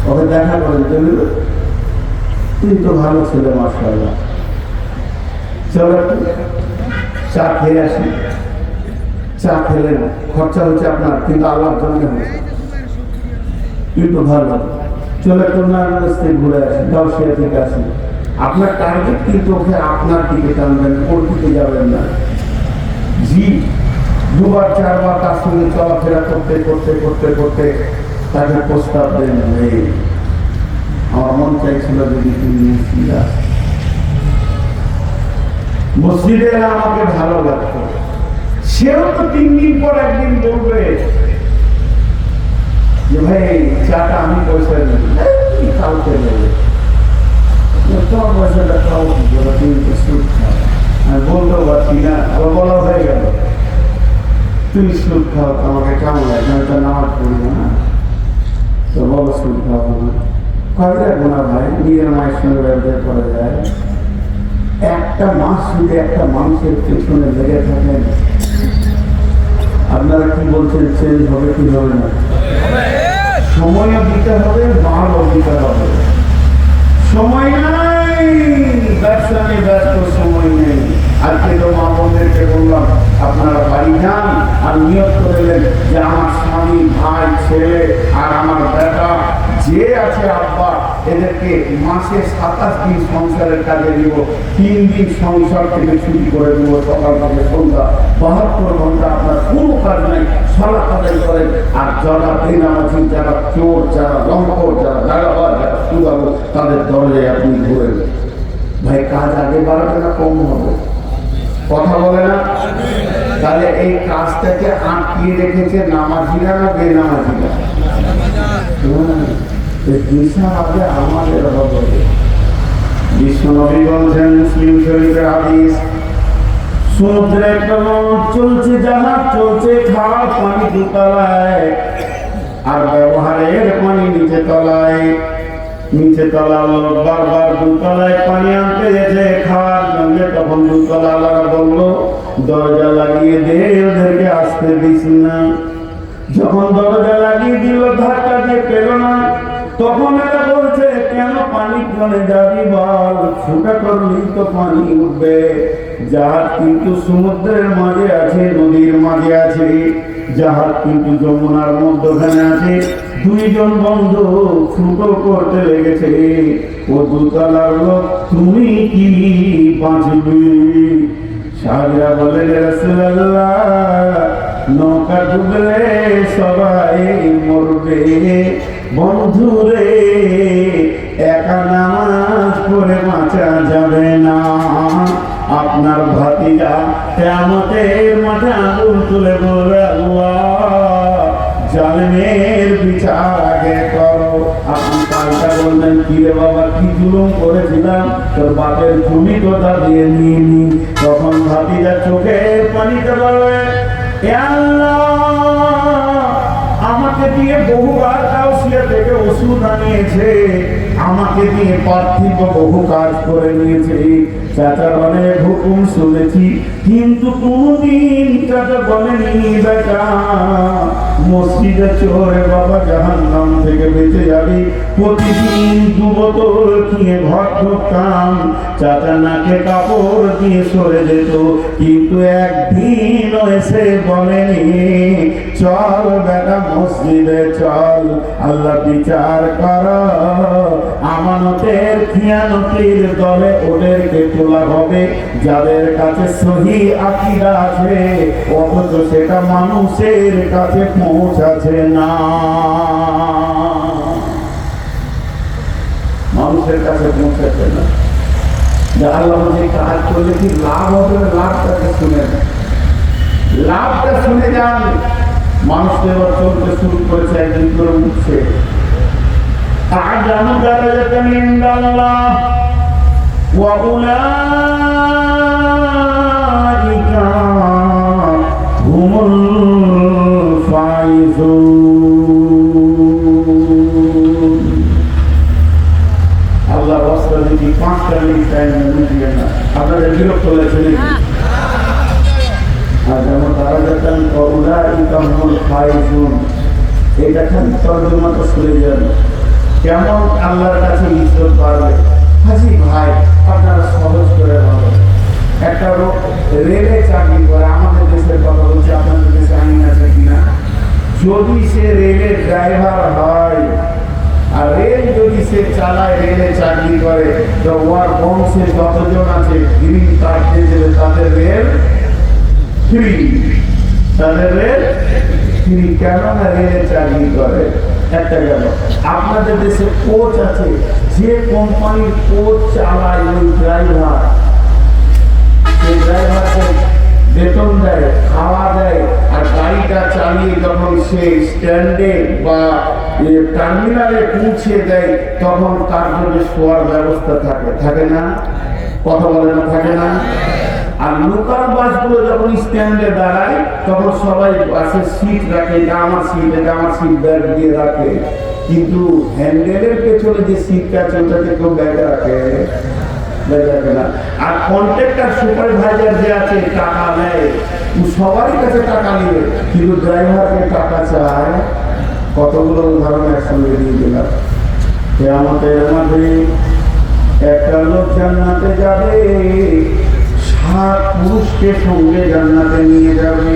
ওকে দেখা করেন, জমিরুল তুই তো ভালো ছেলে মাশাআল্লাহ, চলো চা খেয়ে আসি। চা খেলেন, খরচা হচ্ছে আপনার, কিন্তু আল্লাহর জন্য হয়েছে, কিন্তু ভালো, চলে টুর্নামেন্ট থেকে ঘুরে আসি, গাউসিয়া থেকে আসি। আপনার টার্গেট কিন্তু ওকে আপনার দিকে টানবেন, ওর দিকে যাবেন না। জি 2বার 4বার তার সঙ্গে চলাফেরা করতে করতে করতে করতে তাকে প্রস্তাব দেন, আমার মন চাইছিল যদি তুমি মসজিদে আমাকে ভালো লাগতো। সেও তো 3 দিন পর একদিন বলবে যে ভাই চাটা আমি পয়সা নেব, কাউকে নেবে তোমার পয়সাটা খাও, তুমি তো সুদ খাও। আমি বলতেও পারছি না, আবার বলা হয়ে গেল তুমি সুদ খাও, আমাকে কেমন লাগে, আমি তো নামাজ পড়ি না, তো বলো সুদ খাওয়াবো না, কবে রাখবো না ভাই, নিজের মায়ের সঙ্গে ব্যবহার করা যায়। একটা মাস যদি একটা মানুষের পেছনে লেগে থাকেন, আপনারা কি বলছেন চেঞ্জ হবে কি হবে না? সময়ও দিতে হবে, মালও দিতে হবে। সময় নাই, ব্যবসা নেই, ব্যস্ত সময় নেই। আজকে তো মা বোনদেরকে বললাম আপনারা বাড়ি যান আর নিয়ত করলেন যে আমার স্বামী, ভাই, ছেলে আর আমার বেটা যে আছে আব্বা, এদেরকে মাসে 27 দিন সংসারের কাজে দিব, 3 দিন সংসার থেকে ছুটি করে দেবো, সকাল থেকে সন্ধ্যা 72 ঘন্টা আপনার কোনো কাজ নাই, সালাত আদায় করেন। আর যারা বেনামাজি, যারা চোর, যারা লম্পট, যারা দাগাবাজ, যারা সুদারু, তাদের দরজায় আপনি ঘুরেন। ভাই কাজ আগে বাড়াবে না কম হবে? কথা বলে না? তাহলে এই কাজটাকে আটকিয়ে রেখেছে নামাজিরা না বেনামাজিরা? আগে আমাদের হবে। বিশ্বনবী বলছেন, মুসলিম শরীফের হাদিস, সমুদ্রে একটা লঞ্চ চলছে, জাহাজ চলছে, খাওয়ার পানি দোতলায় আর ব্যবহারের পানি নিচে তলায়। নিচে তলা লোক বারবার দোতলায় পানি আনতে গেছে খাওয়ার জন্য, তখন দোতলাওয়ালা বললো দরজা লাগিয়ে দে, ওদেরকে আসতে দিস না। যখন দরজা লাগিয়ে দিল, ধাক্কা দিয়ে পেল না, তখন এরা বলছে কেন পানি কনে যাবি বল, ফুটা করলেই তো পানি উঠবে। জাহাজ কিন্তু সমুদ্রের মাঝে আছে, নদীর মাঝে আছে, জাহাজ কিন্তু যমুনার মধ্যখানে আছে। 2 জন বন্ধু ফুটো করতে লেগেছে। ও দোতলার লোক, তুমি কি বাঁচবে? সাহাবীরা বলেন, ইয়া রাসূলুল্লাহ, নৌকা ডুবলে সবাই মরবে, বন্ধুরে একা নামাজ পড়ে বাঁচা যাবে না। আপনার ভাতিজা কিয়ামতের মাঠে আঙুল তুলে বলবে, আল্লাহ জালিমের বিচার আগে আগে করো। আপনি পাল্টা বললেন, কি রে বাবা, কি জুলুম করেছিলাম, তোর বাপের জমি কোথা দিয়ে নিয়ে নি। তখন ভাতিজা চোখের পানিতে বলবে, এ আল্লাহ, আমাকে দিয়ে বহুবার কাউসিয়া থেকে ওষুধ আনিয়েছে, আমাকে দিয়ে পার্থিব বহু কাজ করে নিয়েছে, চাচার অনেক হুকুম শুনেছি, কিন্তু কোনদিন চাচা বলেনি বেটা মসজিদে চোরে বাবা জাহান্নাম থেকে বেঁচে যাবি। প্রতিদিন 2 বোতল খেয়ে ঘর ঢুকতাম, চাচা নাকে কাপড় দিয়ে সরে যেত, কিন্তু একদিন এসে বলেনি চল বেটা মসজিদে চল, আল্লাহ বিচার কর, আমানতের খিয়ানতির দলে ওদেরকে তোলা হবে যাদের কাছে সহি আকীদা আছে, অথচ সেটা মানুষের কাছে পৌঁছাছে না। মানুষের কাছে পৌঁছাচ্ছে না। যে আল্লাহ যে কাজ করলে কি লাভ হবে, লাভটাকে শুনে না, লাভটা শুনে যান। মানুষ এবার চলতে শুরু করেছে, একদিন করে উঠছে। আ'যামু দারাজাতান ইনদাল্লাহ ওয়া উলাইকা হুমুল ফাইজুন। আল্লাহ রাস্তা যদি 5টা মিনিট টাইম দিবেন না, আপনাদের বিরক্ত হয়েছে নাকি? আ'যামু দারাজাতান ওয়া উলাইকা হুমুল ফাইজুন, এটা খালি তর্জমাটা শুনে যান, কেমন আল্লাহর কাছে ইজ্জত পাবে। হাজি ভাই, আপনারা সহজ করে ভাবেন, একটা লোক রেলে চাকরি করে, আমাদের দেশের কথা বলছি, আপনাদের দেশে আইন আছে কিনা, যদি সে রেলের ড্রাইভার হয় আর রেল যদি সে চালায়, রেলে চাকরি করে, তো ওর বংশে যতজন আছে গ্রিন কার্ড দিয়ে দেবে, তাদের রেল ফ্রি, তাদের রেল ফ্রি। কেন না রেলে চাকরি করে। একটা গেল, আপনাদের দেশে কোচ আছে, যে কোম্পানির কোচ চালায় ওই ড্রাইভার, সেই ড্রাইভারকে বেতন দেয়, খাওয়া দেয়, আর গাড়িটা চালিয়ে যখন সে স্ট্যান্ডে বা টার্মিনালে পৌঁছে দেয়, তখন তার জন্য শোয়ার ব্যবস্থা থাকে, থাকে না? কথা বলে না, থাকে না? আর লোকাল বাসগুলো যখন স্ট্যান্ডে দাঁড়ায়, তখন সবাই বাসের সিট রাখে, এটা আমার সিট, এটা আমার সিট, ব্যাগ দিয়ে রাখে, কিন্তু হ্যান্ডেলের পেছনে যে সিটটা আছে ওটাতে কেউ ব্যাগ রাখে না। আর কন্ট্রাক্টর সুপারভাইজার যে আছে টাকা নেয়, সবারই কাছে টাকা নেবে, কিন্তু ড্রাইভারকে টাকা চায়। কতগুলো উদাহরণ একসঙ্গে দিয়ে দিলাম। কিয়ামতের মাঠে একটা লোক জান্নাতে যাবে, 7 পুরুষকে সঙ্গে জান্নাতে নিয়ে যাবে।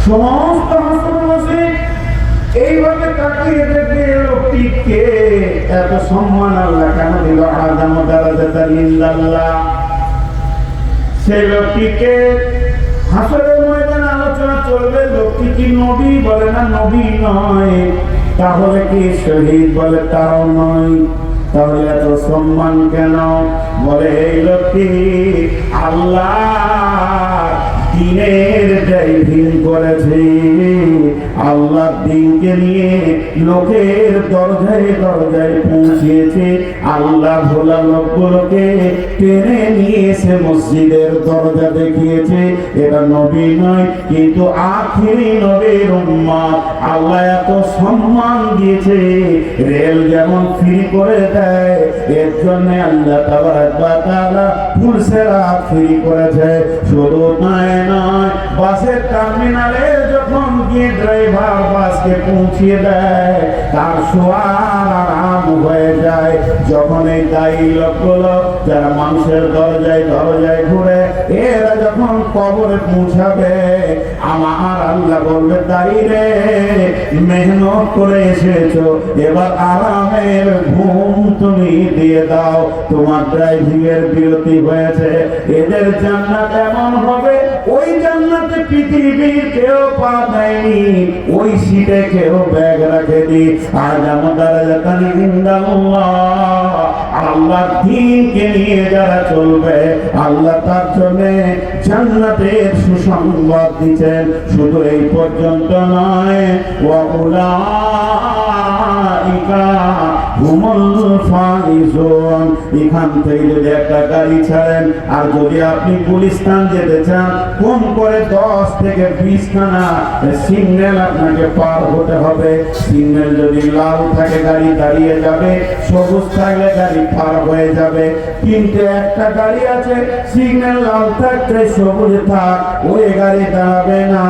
সমস্ত হাসপাতালে এইভাবে তাকিয়ে দেখে লোকটিকে এত সম্মান আল্লাহ কেন দিল? আ'যামু দারাজাতান ইনদাল্লাহ। সেই লোকটিকে হাসরের ময়দানে আলোচনা চলবে, লোকটি কি নবী? বলে না, নবী নয়। তাহলে কি শহীদ? বলে তাও নয়। তাহলে এত সম্মান কেন? বলে এই লোকটি আল্লাহ দিনের ড্রাইভিং করেছে, আল্লাহ দিনকে নিয়ে লোকের দরজায় দরজায় পৌঁছিয়েছে, আল্লাহ ভোলা লোকগুলোকে টেনে নিয়ে এসে মসজিদের দরজা দেখিয়েছে। এটা নবী নয়, কিন্তু আখিরি নবীর উম্মত। আল্লাহ এত সম্মান দিয়েছে, রেল যেমন ফ্রি করে দেয়, এর জন্য আল্লাহ তাবারাক ওয়া তাআলা ফুলসেরাত ফ্রি করেছে। শুধু নয়, বাসের টার্মিনালে যখন গিয়ে ড্রাইভার বাসকে পৌঁছিয়ে দেয়, তার শোয়ার আরাম হয়ে যায়। যখন এই দায়ী লোকগুলো যারা মানুষের দরজায় দরজায় ঘুরে, এরা যখন কবরে পৌঁছাবে, আমার আল্লাহ বলবে, দায়ী রে, মেহনত করে এসেছো, এবার আরামের ঘুম তুমি দিয়ে দাও, তোমার ড্রাইভিং এর বিরতি হয়েছে। এদের জান্নাত এমন হবে, ওই জান্নাতে পৃথিবীর কেউ পা দেয়নি, ওই সিটে কেউ ব্যাগ রাখেনি। আ'যামু দারাজাতান ইনদাল্লাহ। আল্লাহর দ্বীনকে নিয়ে যারা চলবে, আল্লাহ তার জন্য জান্নাতের সুসংবাদ দিচ্ছেন। শুধু এই পর্যন্ত নয়, ওয়া উলাইকা হুমুল ফাইজুন। এখান থেকে যদি একটা গাড়ি ছাড়েন, আর যদি আপনি গুলিস্তান যেতে চান, কম করে 10 থেকে 20 খানা সিগন্যাল আপনাকে পার হতে হবে। সিগন্যাল যদি লাল থাকে গাড়ি দাঁড়িয়ে যাবে, সবুজ থাকলে গাড়ি পার হয়ে যাবে। কিন্তু একটা গাড়ি আছে সিগন্যাল লাল থাকতে সবুজ থাক, ওই গাড়ি দাঁড়াবে না,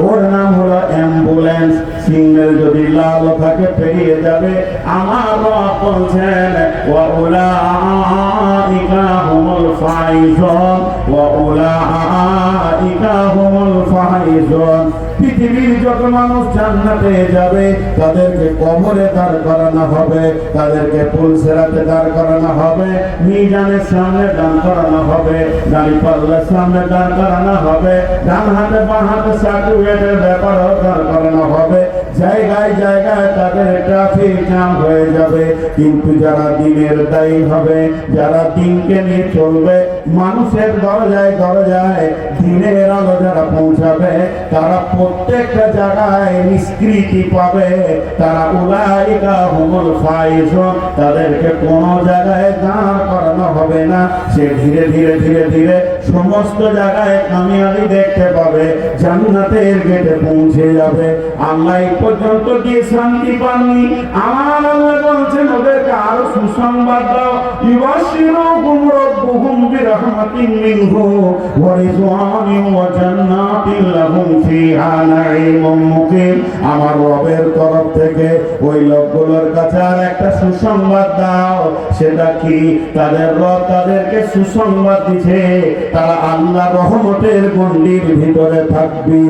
ওর নাম হলো অ্যাম্বুলেন্স। সিগন্যাল যদি লাল থাকে পেরিয়ে যাবে। আমার রব বলছেন ওয়া উলাইকা হুমুল ফাইজুন, ওয়া উলাইকা হুমুল ফাইজুন। পৃথিবীর যত মানুষ জান্নাতে যাবে তাদেরকে কবরে দাঁড় করানো হবে, তাদেরকে পুলসিরাতে দাঁড় করানো হবে, মিজানের সামনে দাঁড় করানো হবে, দাঁড়িপাল্লার সামনে দাঁড় করানো হবে, ডান হাতে বাঁ হাতে সার্টিফিকেটের ব্যাপারেও দাঁড় করানো হবে। জায়গায় জায়গায় তাদের ট্রাফিক জ্যাম হয়ে যাবে। কিন্তু যারা দিনের দায়ী হবে, যারা দিনকে নিয়ে চলবে, মানুষের দরজায় দরজায় দিনের আলো যারা পৌঁছাবে, তারা প্রত্যেকটা জায়গায় নিষ্কৃতি পাবে। তারা উলাইকা হুমুল ফাইজুন। তাদেরকে কোনো জায়গায় দাঁড় করানো হবে না, সে ধীরে ধীরে ধীরে ধীরে সমস্ত জায়গায় কামিয়াবি দেখতে পাবে, জান্নাতের গেটে পৌঁছে যাবে। আল্লাহ এই পর্যন্ত দিয়ে শান্তি পাননি, আমার আল্লাহ বলছেন ওদেরকে আরো সুসংবাদ দাও। ইউবাশশিরুকুম রাব্বুকুম বিরহমাতিন মিনহু ওয়া রিজওয়ানিন ওয়া জান্নাতিন লাহুম ফিহা নাঈমুম মুকিম। আমার রবের তরফ থেকে ওই লোকগুলোর কাছে আর একটা সুসংবাদ দাও। সেটা কি? তাদের রব তাদেরকে সুসংবাদ দিছে, তারা আল্লাহ রহমতের গণ্ডির ভিতরে থাকবে।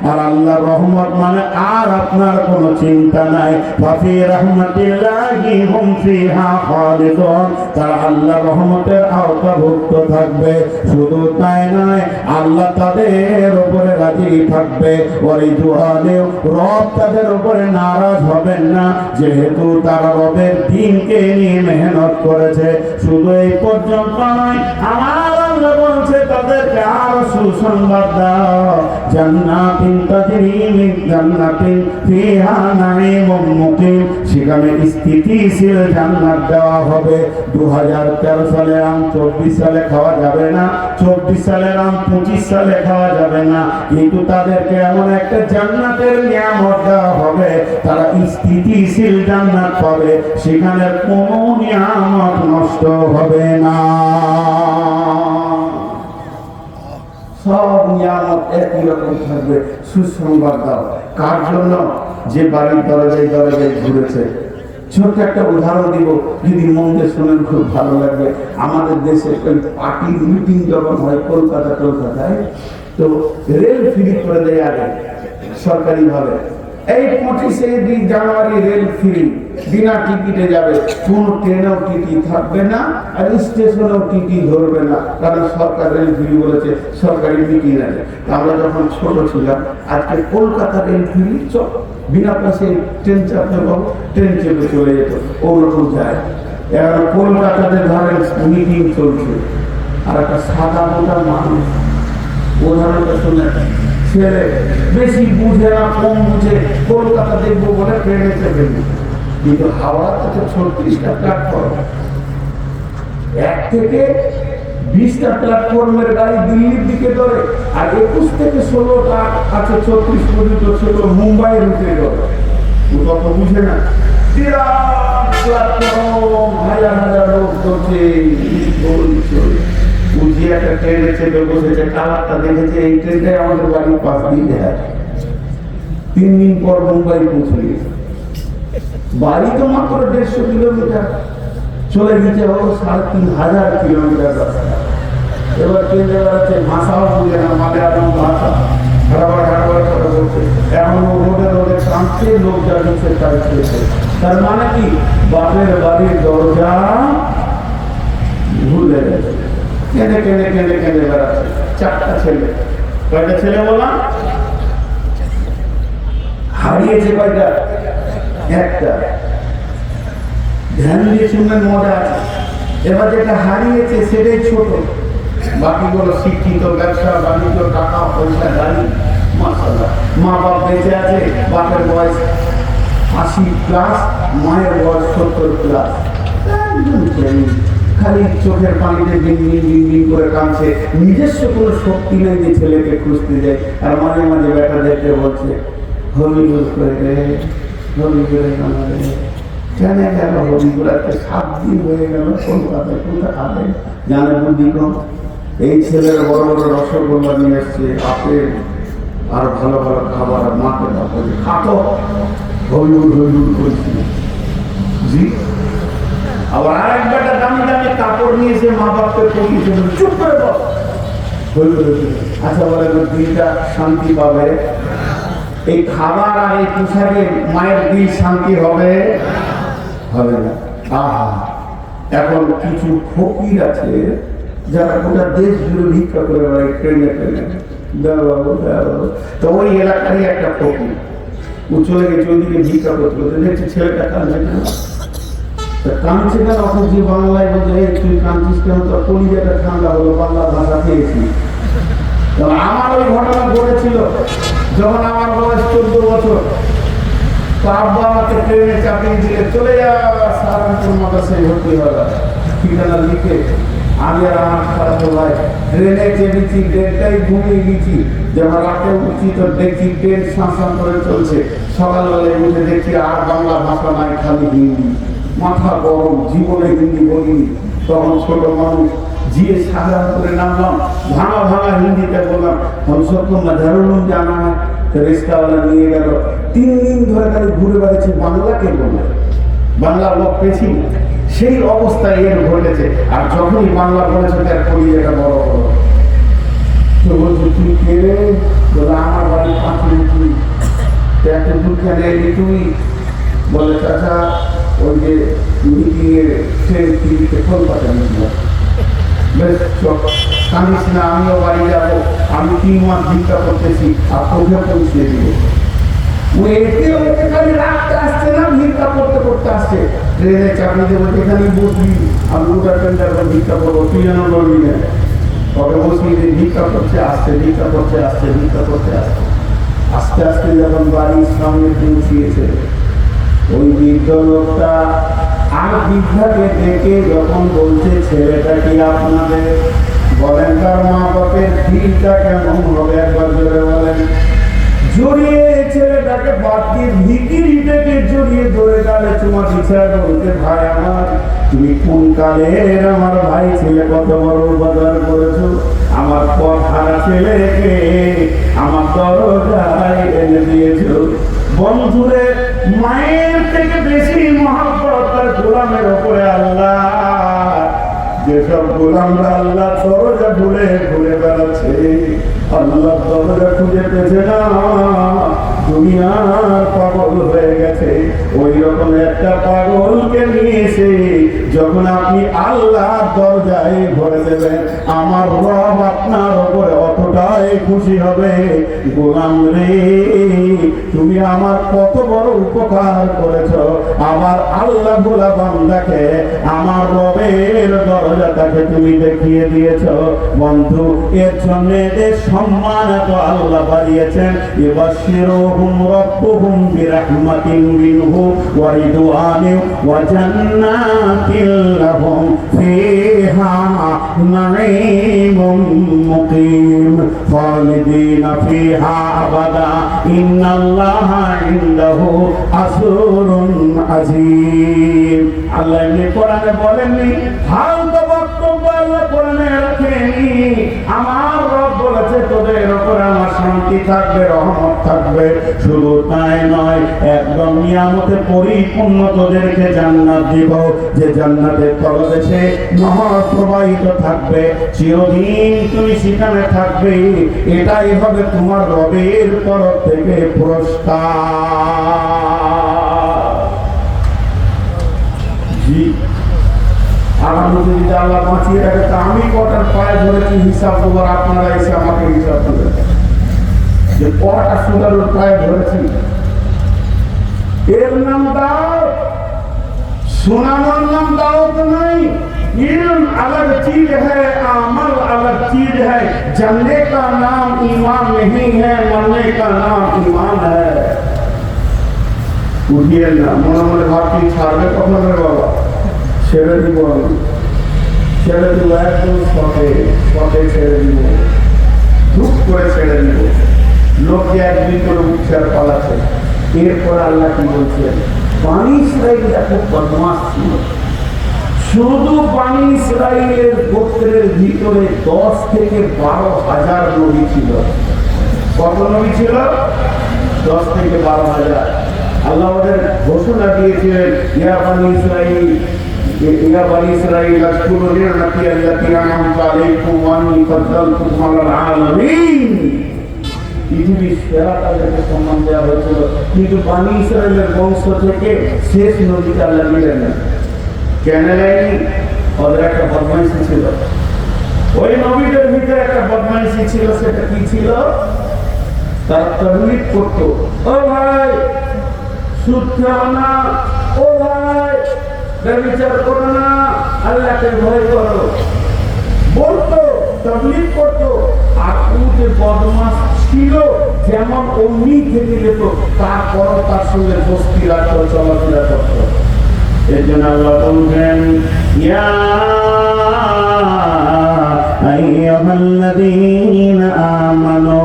আর আল্লাহ রহমত মানে আর আপনার কোনো চিন্তা নাই। ফাফি রাহমাতিল্লাহি হুম ফিহা খালিদুন। তারা আল্লাহ রহমতের আওতাভুক্ত থাকবে। শুধু তাই নয়, আল্লাহ তাদের উপরে রাজি থাকবে। ওয়ারিদওয়ানিও, রব তাদের উপরে নারাজ হবেন না, যেহেতু তারা রবের দ্বীনকে নিয়ে মেহনত করেছে। শুধু এই পর্যন্ত নয়, আমার আল্লাহ বলছে তাদেরকে আরো সুসংবাদ দাও। জান্নাতিন তাজরি মিন জান্নাতিন ফিহা নাঈমুম মুকিম। সেখানে স্থিতিশীল জান্নাত দেওয়া হবে। 2013 সালের আম 24 সালে খাওয়া যাবে না, 24 সালের আম 25 সালে খাওয়া যাবে না, কিন্তু তাদেরকে এমন একটা জান্নাতের নিয়ামত দেওয়া হবে, তারা স্থিতিশীল জান্নাত পাবে। সেখানে কোনো নিয়ামত নষ্ট হবে না। সব নিয়ামত একই রকম থাকবে। সুসংবাদ দাও কার জন্য? যে বাড়ির দরজায় দরজায় ঘুরেছে। ছোট্ট একটা উদাহরণ দিব, যদি মন দিয়ে শোনেন খুব ভালো লাগবে। আমাদের দেশে পার্টির মিটিং যখন হয় কলকাতায়, তো রেল ফ্রি করে দেয় আগে সরকারিভাবে। এই 25শে জানুয়ারি রেল ফ্রি, বিনা টিকিটে যাবে। কোন ট্রেনেও টিকিট থাকবে না, আর স্টেশনেও টিকিট ধরবে না, কারণ সরকার রেল ফ্রি বলেছে, সরকারি মিটিং আছে। আমরা যখন ছোট ছিলাম, আজকে কলকাতা রেল ফ্রি, চল বিনা পয়সায় ট্রেন চাপতে পাবো, ট্রেন চেপে চলে যেত, ওরকম যায়। এখন কলকাতাতে ধরেন মিটিং চলছে, আর একটা সাদা মোটা মানুষ, উদাহরণটা শুনে, ছেলে বেশি বুঝে না, কম বুঝে, কলকাতা দেখবো বলে ট্রেনে চেপে, কিন্তু হাওড়া থেকে 36টা প্ল্যাটফর্ম, 1 থেকে 20টা প্ল্যাটফর্মের গাড়ি দিল্লির দিকে ধরে, আর 21 থেকে 16টা আছে 34 পর্যন্ত ছিল মুম্বাই রুটে ধরে। ও তত বুঝে না, বিরাট প্ল্যাটফর্ম, হাজার হাজার লোক চলছে, বুঝিয়ে একটা ট্রেনে চেপে বসেছে, কালারটা দেখেছে, এই ট্রেনটাই আমাদের বাড়ির পাশ দিয়ে দেয়। 3 দিন পর মুম্বাই পৌঁছে গেছে। বাড়ি তো মাত্র 150 কিলোমিটার, চলে গেছে হলো 3500 কিলোমিটার রাস্তা। এবার ট্রেনে বেড়াচ্ছে, ভাষাও বুঝে না, মালায়ালাম ভাষা, হারাবার কথা বলছে। এখন রোডে কাঁদছে, লোক যাচ্ছে তার খেয়েছে। তার মানে কি? বাপের বাড়ির দরজা ভুলে গেছে, কেঁদে কেঁদে কেঁদে কেঁদে বেড়াচ্ছে। 4টা ছেলে, কয়টা ছেলে বললাম? হারিয়েছে কয়টা? একটা। ধ্যান দিয়ে শুনবেন, মজা আছে। এবার যেটা হারিয়েছে সেটাই ছোট, বাকিগুলো শিক্ষিত, ব্যবসা বাণিজ্য, টাকা পয়সা, গাড়ি, মাশাআল্লাহ। মা বাপ বেঁচে আছে, বাপের বয়স 80+, মায়ের বয়স 70+। একদম ট্রেনিং, খালি চোখের পানিতে দিন দিন দিন দিন করে কাঁদছে, নিজস্ব কোনো শক্তি নেই যে ছেলেকে খুঁজতে যায়। আর মাঝে মাঝে বেটা দেখতে বলছে হবিগুল করে রে, হবিগুলে আমাদের ট্রেনে গেল, হবিগুল আজকে 7 দিন হয়ে গেল কলকাতায়, কোনটা খাবে জানে বুদ্ধি কম। এই ছেলের বড় বড় রসগোল্লা নিয়ে এসছে, আপেল আর ভালো ভালো খাবার, আর মাকে তারপরে খাটো হবিগুল হবিগুল করছি। জি, আবার আরেক বেটা দামি দামি কাপড় নিয়েছে, মা বাপকে পড়িয়েছে, চুপ করে বল। আচ্ছা বলে দিলটা শান্তি পাবে? এই খাবার আর এই পোশাকে মায়ের দিল শান্তি হবে? হবে না। আহা, এখন কিছু ফকির আছে যারা গোটা দেশ জুড়ে ভিক্ষা করে বেড়ায়, ট্রেনে ট্রেনে দেওয়া বাবু দেওয়া বাবু। তো ওই এলাকারই একটা ফকির, ও চলে গেছে ওইদিকে ভিক্ষা করতে করতে, দেখছে ছেলেটা কাঁদছে কেন, কাঁদছে কেন? এখন যে বাংলায় বলছে তুই কাঁদছিস কেন, তোর কলিজাটা ঠান্ডা হলো, বাংলা ভাষা খেয়েছি। আমার ওই ঘটনা ঘটেছিল যখন আমার বয়স 14 বছর। তো আব্বা আমাকে ট্রেনে চাপিয়ে দিলে, চলে যা সাহারানপুর মাদ্রাসায় ভর্তি হলো, ঠিকানা লিখে। আমি আর আমার খারাপ ভাই ট্রেনে চেপেছি, ট্রেনটাই ঘুমিয়ে গেছি। যখন রাতে উঠছি তো দেখছি ট্রেন শাঁসান করে চলছে, সকালবেলায় উঠে দেখছি আর বাংলা ভাষা নাই, খালি হিন্দি। মাথা গরম, জীবনে হিন্দি বলিনি। তখন ছোট মানুষ জিয়ে সাহারানপুরে নামলাম, ভাঙা ভাঙা হিন্দিতে বললাম हम सबको मजहरुल जाना है। तो रिक्शाওয়ালা নিয়ে গেল, 3 দিন ধরে খালি ঘুরে বেড়াচ্ছি, বাংলাকে বলে বাংলা লোক পেয়েছি। সেই অবস্থায় এর ঘটেছে। আর যখনই বাংলা বলেছে তার কলিজাটা বড় বড়। তো বলছে তুই কে রে? বলে আমার বাড়ি 5 মিনিট। এত দূর কেন এলি তুই? বলে চাচা ওই যে মিটিংয়ের ট্রেন টিভিতে কলকাতা নিয়েছিলাম। বেশ কাঁদিস না, আমিও বাড়ি যাবো, আমি 3 মাস ভিক্ষা করতেছি, আর তোকে পৌঁছে দিব। খালি রাখতে আসছে না, ভিক্ষা করতে করতে আসছে। ট্রেনে চাকরি দেবো, যেখানে বসবি আমি গোটা ট্রেনটা ভিক্ষা করবো, তুই যেন বলবি না। তবে বসবি যে ভিক্ষা করতে আসছে, ভিক্ষা করতে আসছে, ভিক্ষা করতে আসছে। আস্তে আস্তে যখন বাড়ির সামনে পৌঁছিয়েছে, ওই বৃদ্ধ লোকটা আর বৃদ্ধাকে দেখে যখন বলছে ছেলেটা কি আপনাদের? বলেন তার মা বাপের দিলটা কেমন হবে একবার জোরে বলেন। জড়িয়ে ছেলেটাকে বাদ দিয়ে ভিকিরিটাকে জড়িয়ে ধরে গালে চুমা দিচ্ছে, বলতে ভাই আমার, তুমি কোন কালের আমার ভাই ছেলে, কত বড় উপকার করেছো। আমার পথ হারা ছেলেকে আমার দরজায় এনে দিয়েছো। বন্ধুরে, মায়ের থেকে বেশি মহব্বত তার গোলামের ওপরে আল্লাহ। যেসব গোলামরা আল্লাহ দরজা ভুলে ঘুরে বেড়াচ্ছে, আল্লাহ দরজা খুঁজে পেয়েছে না, দুনিয়ার পাগল হয়ে গেছে। ওই রকম একটা পাগলকে নিয়ে এসে যখন আপনি আল্লাহ দরজায় ভরে দেবেন, আমার রব আপনার উপরে অতটাই খুশি হবে। গোলাম রে, তুমি আমার কত বড় উপকার করেছ। আমার আল্লাহ বলা বান্দাকে আমার রবের দরজাটাকে তুমি দেখিয়ে দিয়েছ। বন্ধু, এর জন্য এদের সম্মান এত আল্লাহ বাড়িয়েছেন। ইবাশশিরুহুম রাব্বুহুম বিরাহমাতিন মিনহু ওয়া রিদওয়ানিন ওয়া জান্নাতিন লাহুম ফিহা নাঈমুম মুকিম খালিদিনা ফিহা আবাদা ইন্নাল্লাহা ইনদাহু আজরুন আযীম। আল্লাহ এমনি কোরআনে বলেননি, হালকা বক্তব্য আল্লাহ কোরআনে রাখেনি। আমার রব বলেছে তোদের উপরে আমার শান্তি থাকবে, রহমত থাকবে। শুধু তাই নয়, একদম নিয়ামতে পরিপূর্ণ তোদেরকে জান্নাত দিব, যে জান্নাতের তলদেশে নহর প্রবাহিত থাকবে, চিরদিন তুমি সেখানে থাকবে। এটাই হবে তোমার রবের তরফ থেকে পুরস্কার। জি, আগামী যদি আল্লাহ বাঁচিয়ে রাখে, তা আমি কটার পায়ে ধরেছি হিসাব দেবো, আপনারা এসে আমাকে হিসাব দেবেন যে কটা সুদারুর পায়ে ধরেছি। এর নাম দাওয়াত, শোনানোর নাম দাওয়াত নাই। इल्म अलग चीज है, अमल अलग चीज है। जानने का नाम ईमान नहीं है, मरने का नाम ईमान है। উঠিয়ে না, মনে মনে ভাবছি ছাড়বে কখন রে বাবা, ছেড়ে দিব আমি, ছেড়ে দিব একদম শটে শটে ছেড়ে দিব, ধূপ করে ছেড়ে দিব। লোককে একদিন করে উঠছে আর পালাচ্ছে। এরপর আল্লাহ কি বলছেন, বানি ইসরাইলরা খুব বদমাশ ছিল। শুধু বানি ইসরাইলের গোত্রের ভিতরে 10 থেকে 12,000 নবী ছিল। কত নবী ছিল? 10 থেকে 12,000। আল্লাহ ওদের ঘোষণা দিয়েছিলেন, ইয়া বানি ইসরাইল, ইয়া বানি ইসরাইল আযকুরু নি'মাতি আল্লাতী আন'আমতু আলাইকুম ওয়া আন্নী ফাদ্দালতুকুম আলাল আলামিন। পৃথিবীর সেরা তাদেরকে সম্মান দেওয়া হয়েছিল, কিন্তু বানি ইসরাইলের বংশ থেকে শেষ নবীকে আল্লাহ দিলেন না। কেন নেয়নি? ওদের একটা বদমাইশি ছিল। ওই নবীদের ভিতরে একটা বদমাইশি ছিল। সেটা কি ছিল? তারা তাবলীগ করতো, ও ভাই সুদ খাও না, ও ভাই ব্যভিচার করো না, আল্লাহকে ভয় করো, বলতো, তাবলীগ করতো। আর ও যে বদমাশ ছিল, যেমন অমনি থেকে যেত, তারপরও তার সঙ্গে দোস্তি রাখতো, চলাফেরা করতো। এর জন্য আল্লাহ বলবেন, ইয়া আইয়ুহাল্লাযীনা আমানু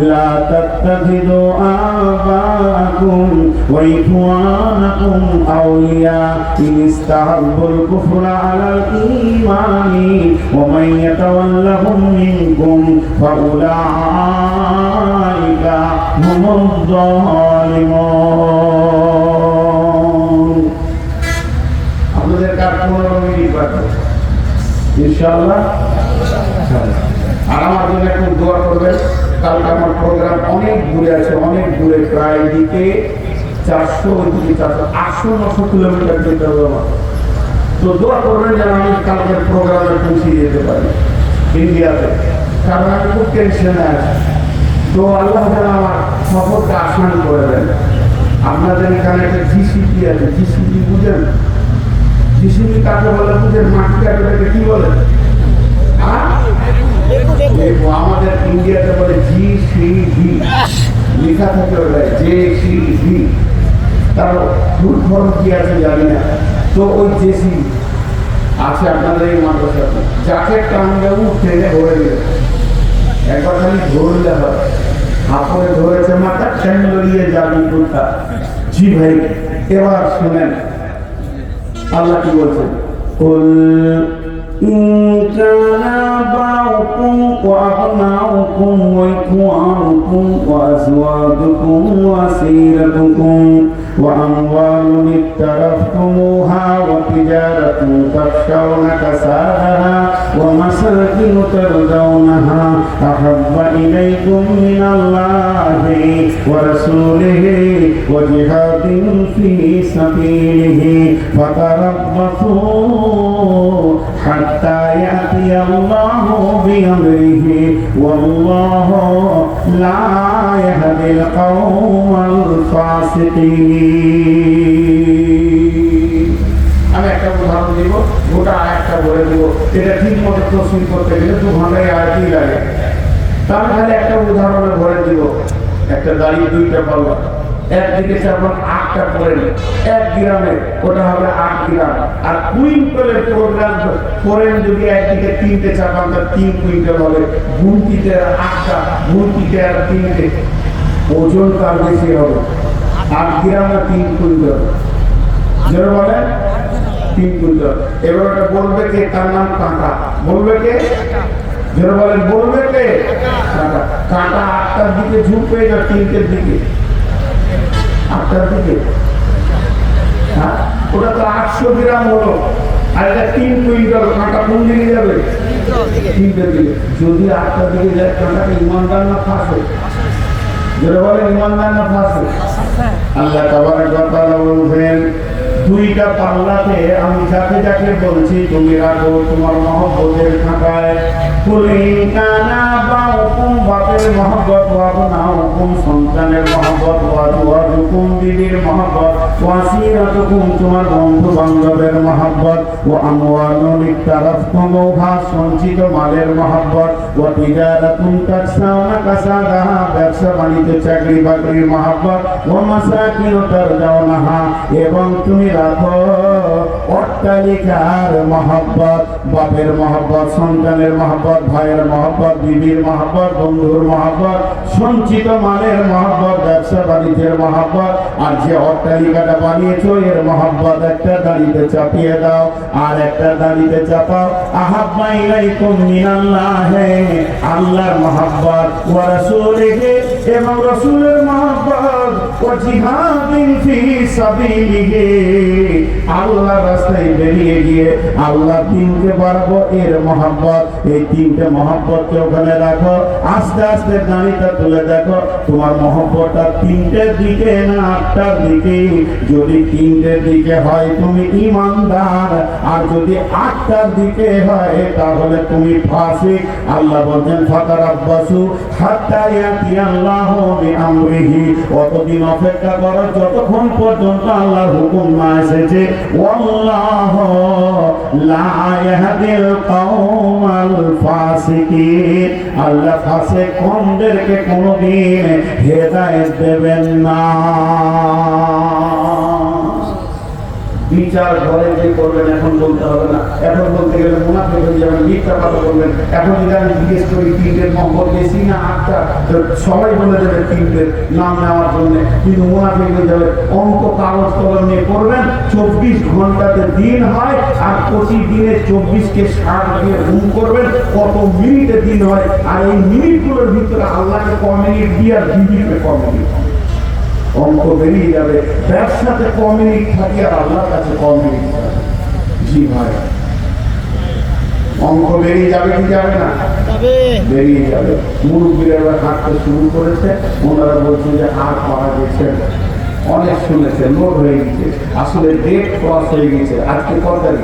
লা তাত্তাখিযু আবাআকুম ওয়া ইখওয়ানাকুম আউলিয়া ইন ইসতাহাব্বুল কুফরা আলাল ঈমানি ওয়া মান ইয়াতাওয়াল্লাহুম মিনকুম ফাউলাইকা হুমুয যালিমুন। আপনাদের কার 15 মিনিট বাকি ইনশাআল্লাহ। আর আমার জন্য একটু দোয়া করবেন। কালকে আমার প্রোগ্রাম অনেক দূরে আছে, অনেক দূরে, প্রায় দিকে 400 থেকে 800-900 কিলোমিটার যেতে হবে আমার। তো দোয়া করবেন যেন আমি কালকের প্রোগ্রামে পৌঁছে যেতে পারি ইন্ডিয়াতে, কারণ আমি খুব টেনশনে আছি। তো আল্লাহ যেন আমার সফরটা আসান করে দেন। আপনাদের এখানে একটা জিসিপি আছে, জিসিপি বুঝেন? জিসিপি কাকে বলে বুঝেন? মাটি কাকে কি বলে? আমাদের ইন্ডিয়াতে বলে জিসিবি, লেখা থাকে ওটা জেসিবি, তার ফুল ফর্ম কি আছে জানি না। তো ওই জেসিবি আছে আপনাদের এই মাদ্রাসাতে, যাকে টানলে ট্রেনে ভরে দেবে, একবার খালি ধরলে হবে। হাতে ধরেছে মাথা, ট্রেন লড়িয়ে যাবি কোথা। জি ভাই, এবার শুনেন আল্লাহ কি বলছেন, কুল ইন কানা আবাউকুম ওয়া আবনাউকুম ওয়া ইখওয়ানুকুম ওয়া আজওয়াজুকুম ওয়া আসীরাতুকুম ওয়া আমওয়ালুন ইক্তারাফতুমুহা ওয়া তিজারাতুন তাখশাউনা কাসাদাহা ওয়া মাসাকিনু তারদাউনাহা আহাব্বা ইলাইকুম মিনাল্লাহি ওয়া রাসূলিহি ওয়া জিহাদিন ফী সাবিলিহি ফাতারাব্বাসু হাত্তা ইয়াতিয়াল্লাহু বিআমরিহি ওয়াল্লাহু লা ইয়াহদিল কওমাল ফাসিকিন। আমি একটা উদাহরণ দিব, গোটা আয়াতটা বলে দিব। এটা ঠিক মতো তফসিল করতে গেলে 2 ঘন্টায় আয়াতই লাগে। তার খালি একটা উদাহরণে ভরে দিব। একটা গাড়ি 2টা পাল্লা, একদিকে চাপান 8টা পড়েন, 1 গ্রামে ওটা হবে 8 গ্রাম। আর কুইন্টালের প্রোগ্রাম করেন যদি একদিকে 3টে চাপান, তার 3 কুইন্টাল হবে। গুনতিতে 8টা, গুনতিতে আর 3টে, ওজন তার বেশি হবে। 8 গ্রাম আর 3 কুইন্টাল, যেটা বলেন 3 কুইন্টাল। এবার ওটা বলবে কে? তার নাম কাঁটা। বলবে কে? যেটা বলেন বলবে কে? কাঁটা। কাঁটা 8টার দিকে ঝুঁকবে না 3টের দিকে? 8টার দিকে। হ্যাঁ, ওটা তো 800 গ্রাম হলো। আর এটা 3 কুইন্টাল। কাঁটা কোন দিকে যাবে? 3টের দিকে। যদি 8টার দিকে যায়, কাঁটাকে ইমানদার না ফাঁসে? যেটা বলে ইমানদার না ফাঁসে? আল্লাহ তাবারক ওয়া তাআলা বলছেন, 2টা পাল্লাতে আমি যাকে যাকে বলছি তুমি রাখো তোমার মহব্বতের খাতায়, কুলিন কানা বাউকুম বাপের মহব্বত ওয়া আবনাউকুম সন্তানের মহব্বত ওয়া আজওয়াজুকুম বিবির মহব্বত ওয়া আসিরাতুকুম তোমার বন্ধু বান্ধবের মহব্বত ওয়া আমওয়ালুন ইকতারাফতুমুহা সঞ্চিত মালের মহব্বত ওয়া তিজারাতুন তাকসাউনা কাসাদাহা ব্যবসা বাণিজ্য চাকরি বাকরির মহব্বত ওয়া মাসাকিন তারজাউনাহা এবং তুমি রাখো অট্টালিকার মহব্বত বাপের মহব্বত সন্তানের মহব্বত ভাইয়ের মহব্বত বিবির মহব্বত বন্ধুর মহব্বত সঞ্চিত মালের মহব্বত ব্যবসা বাণিজ্যের মহব্বত আর যে অট্টালিকাটা বানিয়েছো এর মহব্বত একটা দাঁড়িতে চাপিয়ে দাও আর একটা দাঁড়িতে চাপাও আহাব্বা ইলাইকুম মিনাল্লাহ আল্লাহর মহব্বত ওয়া রাসূলিহি এবং রাসূলের মহব্বত ওয়া জিহাদিন ফি সাবিলিহি আল্লাহর রাস্তায় বেরিয়ে গিয়ে আল্লাহর দ্বীনকে বাড়াবো এর মহব্বত এই তিনটে মহব্বতকে ওখানে রাখো আস্তে আস্তে দাঁড়িটা তুলে দেখো তোমার মহব্বতটা তিনটের দিকে না আটটার দিকে যদি তিনটের দিকে হয় তুমি ঈমানদার আর যদি আটটার দিকে হয় তাহলে তুমি ফাসিক আল্লাহ বলেন ফাতারাব্বাসু হাত্তা ইয়াতি আল্লাহু বিআমরিহি অতদিন অপেক্ষা করো যতক্ষণ পর্যন্ত আল্লাহর হুকুম না এসেছে ওয়াল্লাহু লা ইয়াহদিল কওমাল ফাসিকিন আল্লাহ ফাসিক কওমদেরকে কোনদিন হেদায়েত দেবেন না বিচার ঘরে যে করবেন এখন বলতে হবে না এখন বলতে গেলে মুনাফিক হয়ে যাবেন মিথ্যা কথা বলবেন এখন যদি আমি জিজ্ঞেস করি তিনটের মহব্বত বেশি না আটটা সবাই বলে দেবে তিনটের নাম নেওয়ার জন্য কিন্তু মুনাফিক হয়ে যাবে অঙ্ক কাগজ কলম নিয়ে করবেন 24 ঘন্টাতে দিন হয় আর প্রতিদিনে 24কে 60 দিয়ে গুণ করবেন কত মিনিটে দিন হয় আর এই মিনিটগুলোর ভিতরে আল্লাহকে ক মিনিট দিয়ে আর বিবিকে ক মিনিট অঙ্ক বেরিয়ে যাবে ব্যবসাতে ক মিনিট থাকি আর আল্লাহর কাছে ক মিনিট জি ভাই অঙ্ক বেরিয়ে যাবে কি যাবে না বেরিয়ে যাবে মুরব্বীরা হাঁটতে শুরু করেছে ওনারা বলছে যে হাত পাওয়া গেছে অনেক শুনেছে লোড হয়ে গেছে আসলে ডেট ক্রস হয়ে গেছে আজকে কত তারিখ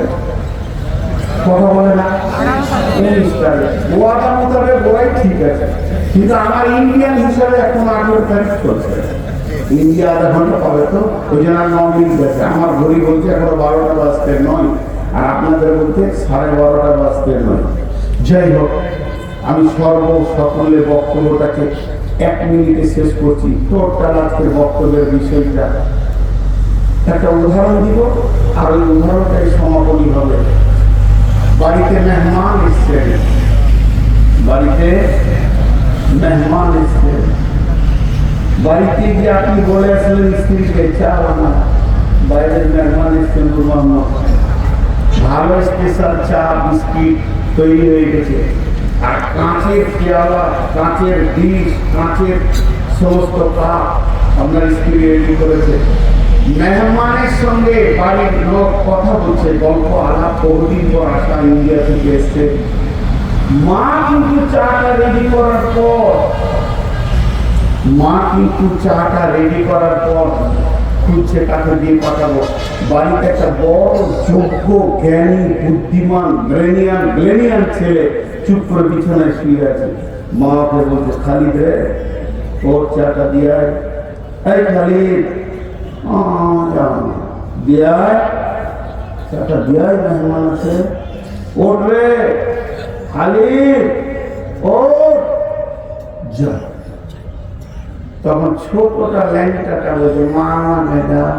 কথা বলে না 19 তারিখ ওয়াটা মোতাবেক ওরাই ঠিক আছে কিন্তু আমার ইন্ডিয়ান হিসাবে এখন 18 তারিখ চলছে ইন্ডিয়া আধা ঘন্টা পাবে তো ওই জন্য 9 মিনিট গেছে আমার ঘড়ি বলছে এখন 12টা বাজতে নয় আর আপনাদের বলতে 12:30টা বাজতে নয় যাই হোক আমি সকলের বক্তব্যটাকে 1 মিনিটে শেষ করছি টোটাল আজকের বক্তব্যের বিষয়টা একটা উদাহরণ দিব আর ওই উদাহরণটাই সমাপনী হবে বাড়িতে মেহমান এসছেন বাড়িতে গিয়ে আপনি বলে আসলেন স্ত্রীকে চা বানা বাইরের মেহমান এসছেন ভালো স্পেশাল চা বিস্কিট তৈরি হয়ে গেছে আর কাঁচের পেয়ালা কাঁচের ডিশ কাঁচের সমস্ত কাপ আপনার স্ত্রী রেডি করেছে মেহমানের সঙ্গে বাড়ির লোক কথা বলছে গল্প আলাপ বহুদিন পর আসা ইন্ডিয়া থেকে এসছে মা কিন্তু চাটা রেডি করার পর খুঁজছে কাকে দিয়ে পাঠাবো বাড়িতে একটা বড় যোগ্য জ্ঞানী বুদ্ধিমান ব্রেনিয়ান ছেলে চুপ করে বিছানায় শুয়ে আছে মাকে বলছে খালিদ রে ওর চাটা দিয়ে এই খালিদ চাটা দিয়ে মেহমান আছে ওঠ রে খালিদ ওঠ যা তখন ছোটটা ল্যাংটাটা বলছে মা ম্যাডাম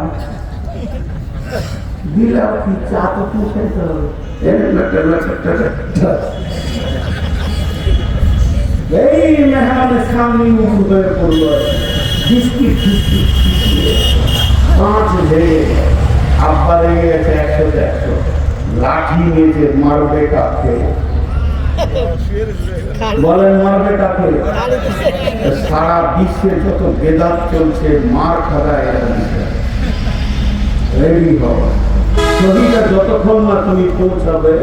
দিলাম কি চা তো কি খেতে হবে এই মেহমানের সামনে মুখ হয়ে পড়লো বিস্কিট কাঁচ ভেঙে আব্বা লেগে গেছে 100 লাঠি নিয়েছে মারবে কাকে বলেন মারবে কাকে সারা বিশ্বে যত বেদাত চলছে মার খাওয়ায় রেডি হও শরীরটা যতক্ষণ না তুমি পৌঁছাবে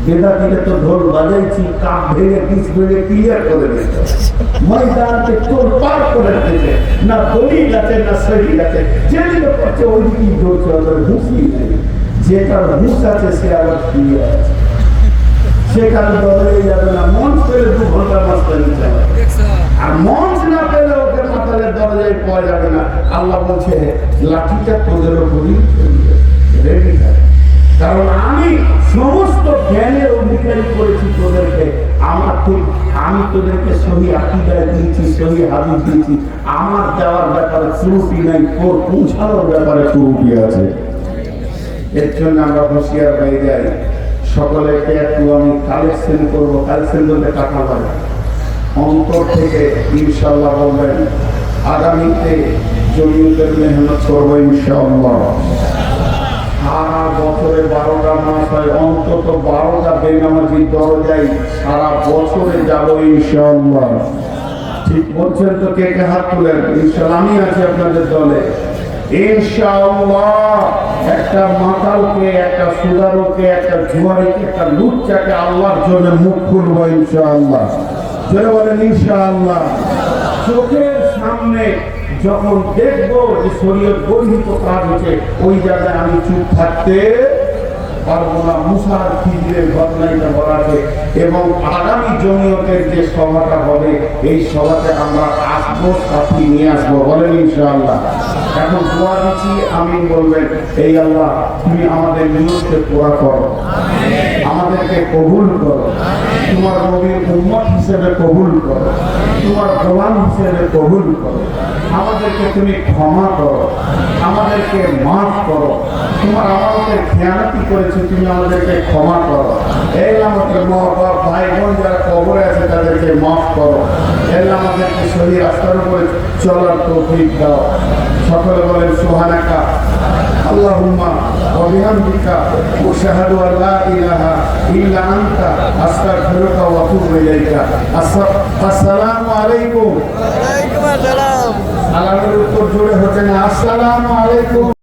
বেদাতিকে তো ঢোল বাজাইছি কাপ ভেঙে পিস ভেঙে ক্লিয়ার করে দিতে ময়দানকে তোর পার করে দিতে না দড়ি আছে না শরীর আছে যেদিকে করছে ওই দিকেই দৌড়ছে ওদের হুঁশই নেই যেটার হুঁশ আছে সে আবার শুয়ে আছে সেখানে দৌড়ে যাবে না, মঞ্চ পেলে 2 ঘন্টা মাস্টারি চালাবে, আর মঞ্চ না পেলে ওকে মাতালের দরজায় পাওয়া যাবে না। আল্লাহ বলছে লাঠিটা তোদের উপরই রেডি থাকে, কারণ আমি সমস্ত জ্ঞানের অধিকারী করেছি তোদেরকে। আমার ঠিক আমি তোদেরকে সহি আকীদায় দিয়েছি, সহি হাদিস দিয়েছি। আমার দেওয়ার ব্যাপারে ত্রুটি নাই, তোর পৌঁছানোর ব্যাপারে ত্রুটি আছে। এর জন্য আমরা হুঁশিয়ার হয়ে যাই। সকলেকে একটু আমি কালেকশন করবো, কালেকশন করতে টাকা লাগে অন্তর থেকে ইনশাল্লাহ বলবেন আগামীতে জমিয়তের মেহনত করবো ইনশাআল্লাহ। সারা বছরে 12টা মাস হয়, অন্তত 12টা বেনামাজির দরজায় সারা বছরে যাবো ইনশাআল্লাহ। ঠিক বলছেন তো? কে কে হাত তুলেন? ইনশাআল্লাহ আমি আছি আপনাদের দলে ইনশাআল্লাহ। একটা মাতালকে, একটা সুদারকে, একটা জুয়ারিকে, একটা লুচ্চাকে আল্লাহর জন্য মুখ খুলবো ইনশাআল্লাহ। চলে বলেন ইনশাআল্লাহ। চোখের সামনে যখন দেখবো যে শরীয়ত বর্হিত কাজ হচ্ছে, ওই জায়গায় আমি চুপ থাকতে পারবো না। মুসা আর খিজিরের ঘটনা এটা বলা আছে। এবং আগামী জমিয়তের যে সভাটা হবে, এই সভাতে আমরা আসবো, সাথী নিয়ে আসবো, বলেন ইনশাআল্লাহ। এখন দোয়া দিচ্ছি, আমিন বলবেন। এই আল্লাহ তুমি আমাদের নিয়তকে পুরা করো, আমাদেরকে কবুল করো, তোমার নবীর উম্মত হিসেবে কবুল করো, তোমার গোলাম হিসেবে কবুল করো। আমাদেরকে তুমি ক্ষমা করো, আমাদেরকে মাফ করো। তোমার আমাদের খেয়ানতি করেছে, তুমি আমাদেরকে ক্ষমা করো। এই আমাদের মা বাপ ভাই বোন যারা কবরে আছে তাদেরকে মাফ করো। এই আমাদেরকে সহি রাস্তার উপরে চলার তৌফিক দাও। সকলে বলেন সুবহানাকা আল্লাহুম্মা ওয়া বিহামদিকা আশহাদু আল্লা ইলাহা ইল্লা আনতা আস্তাগফিরুকা ওয়া আতুবু ইলাইকা। আসসালামু আলাইকুম। ওয়া আলাইকুম আসসালাম। সালামের উত্তর জোরে হচ্ছে না। আসসালামু আলাইকুম।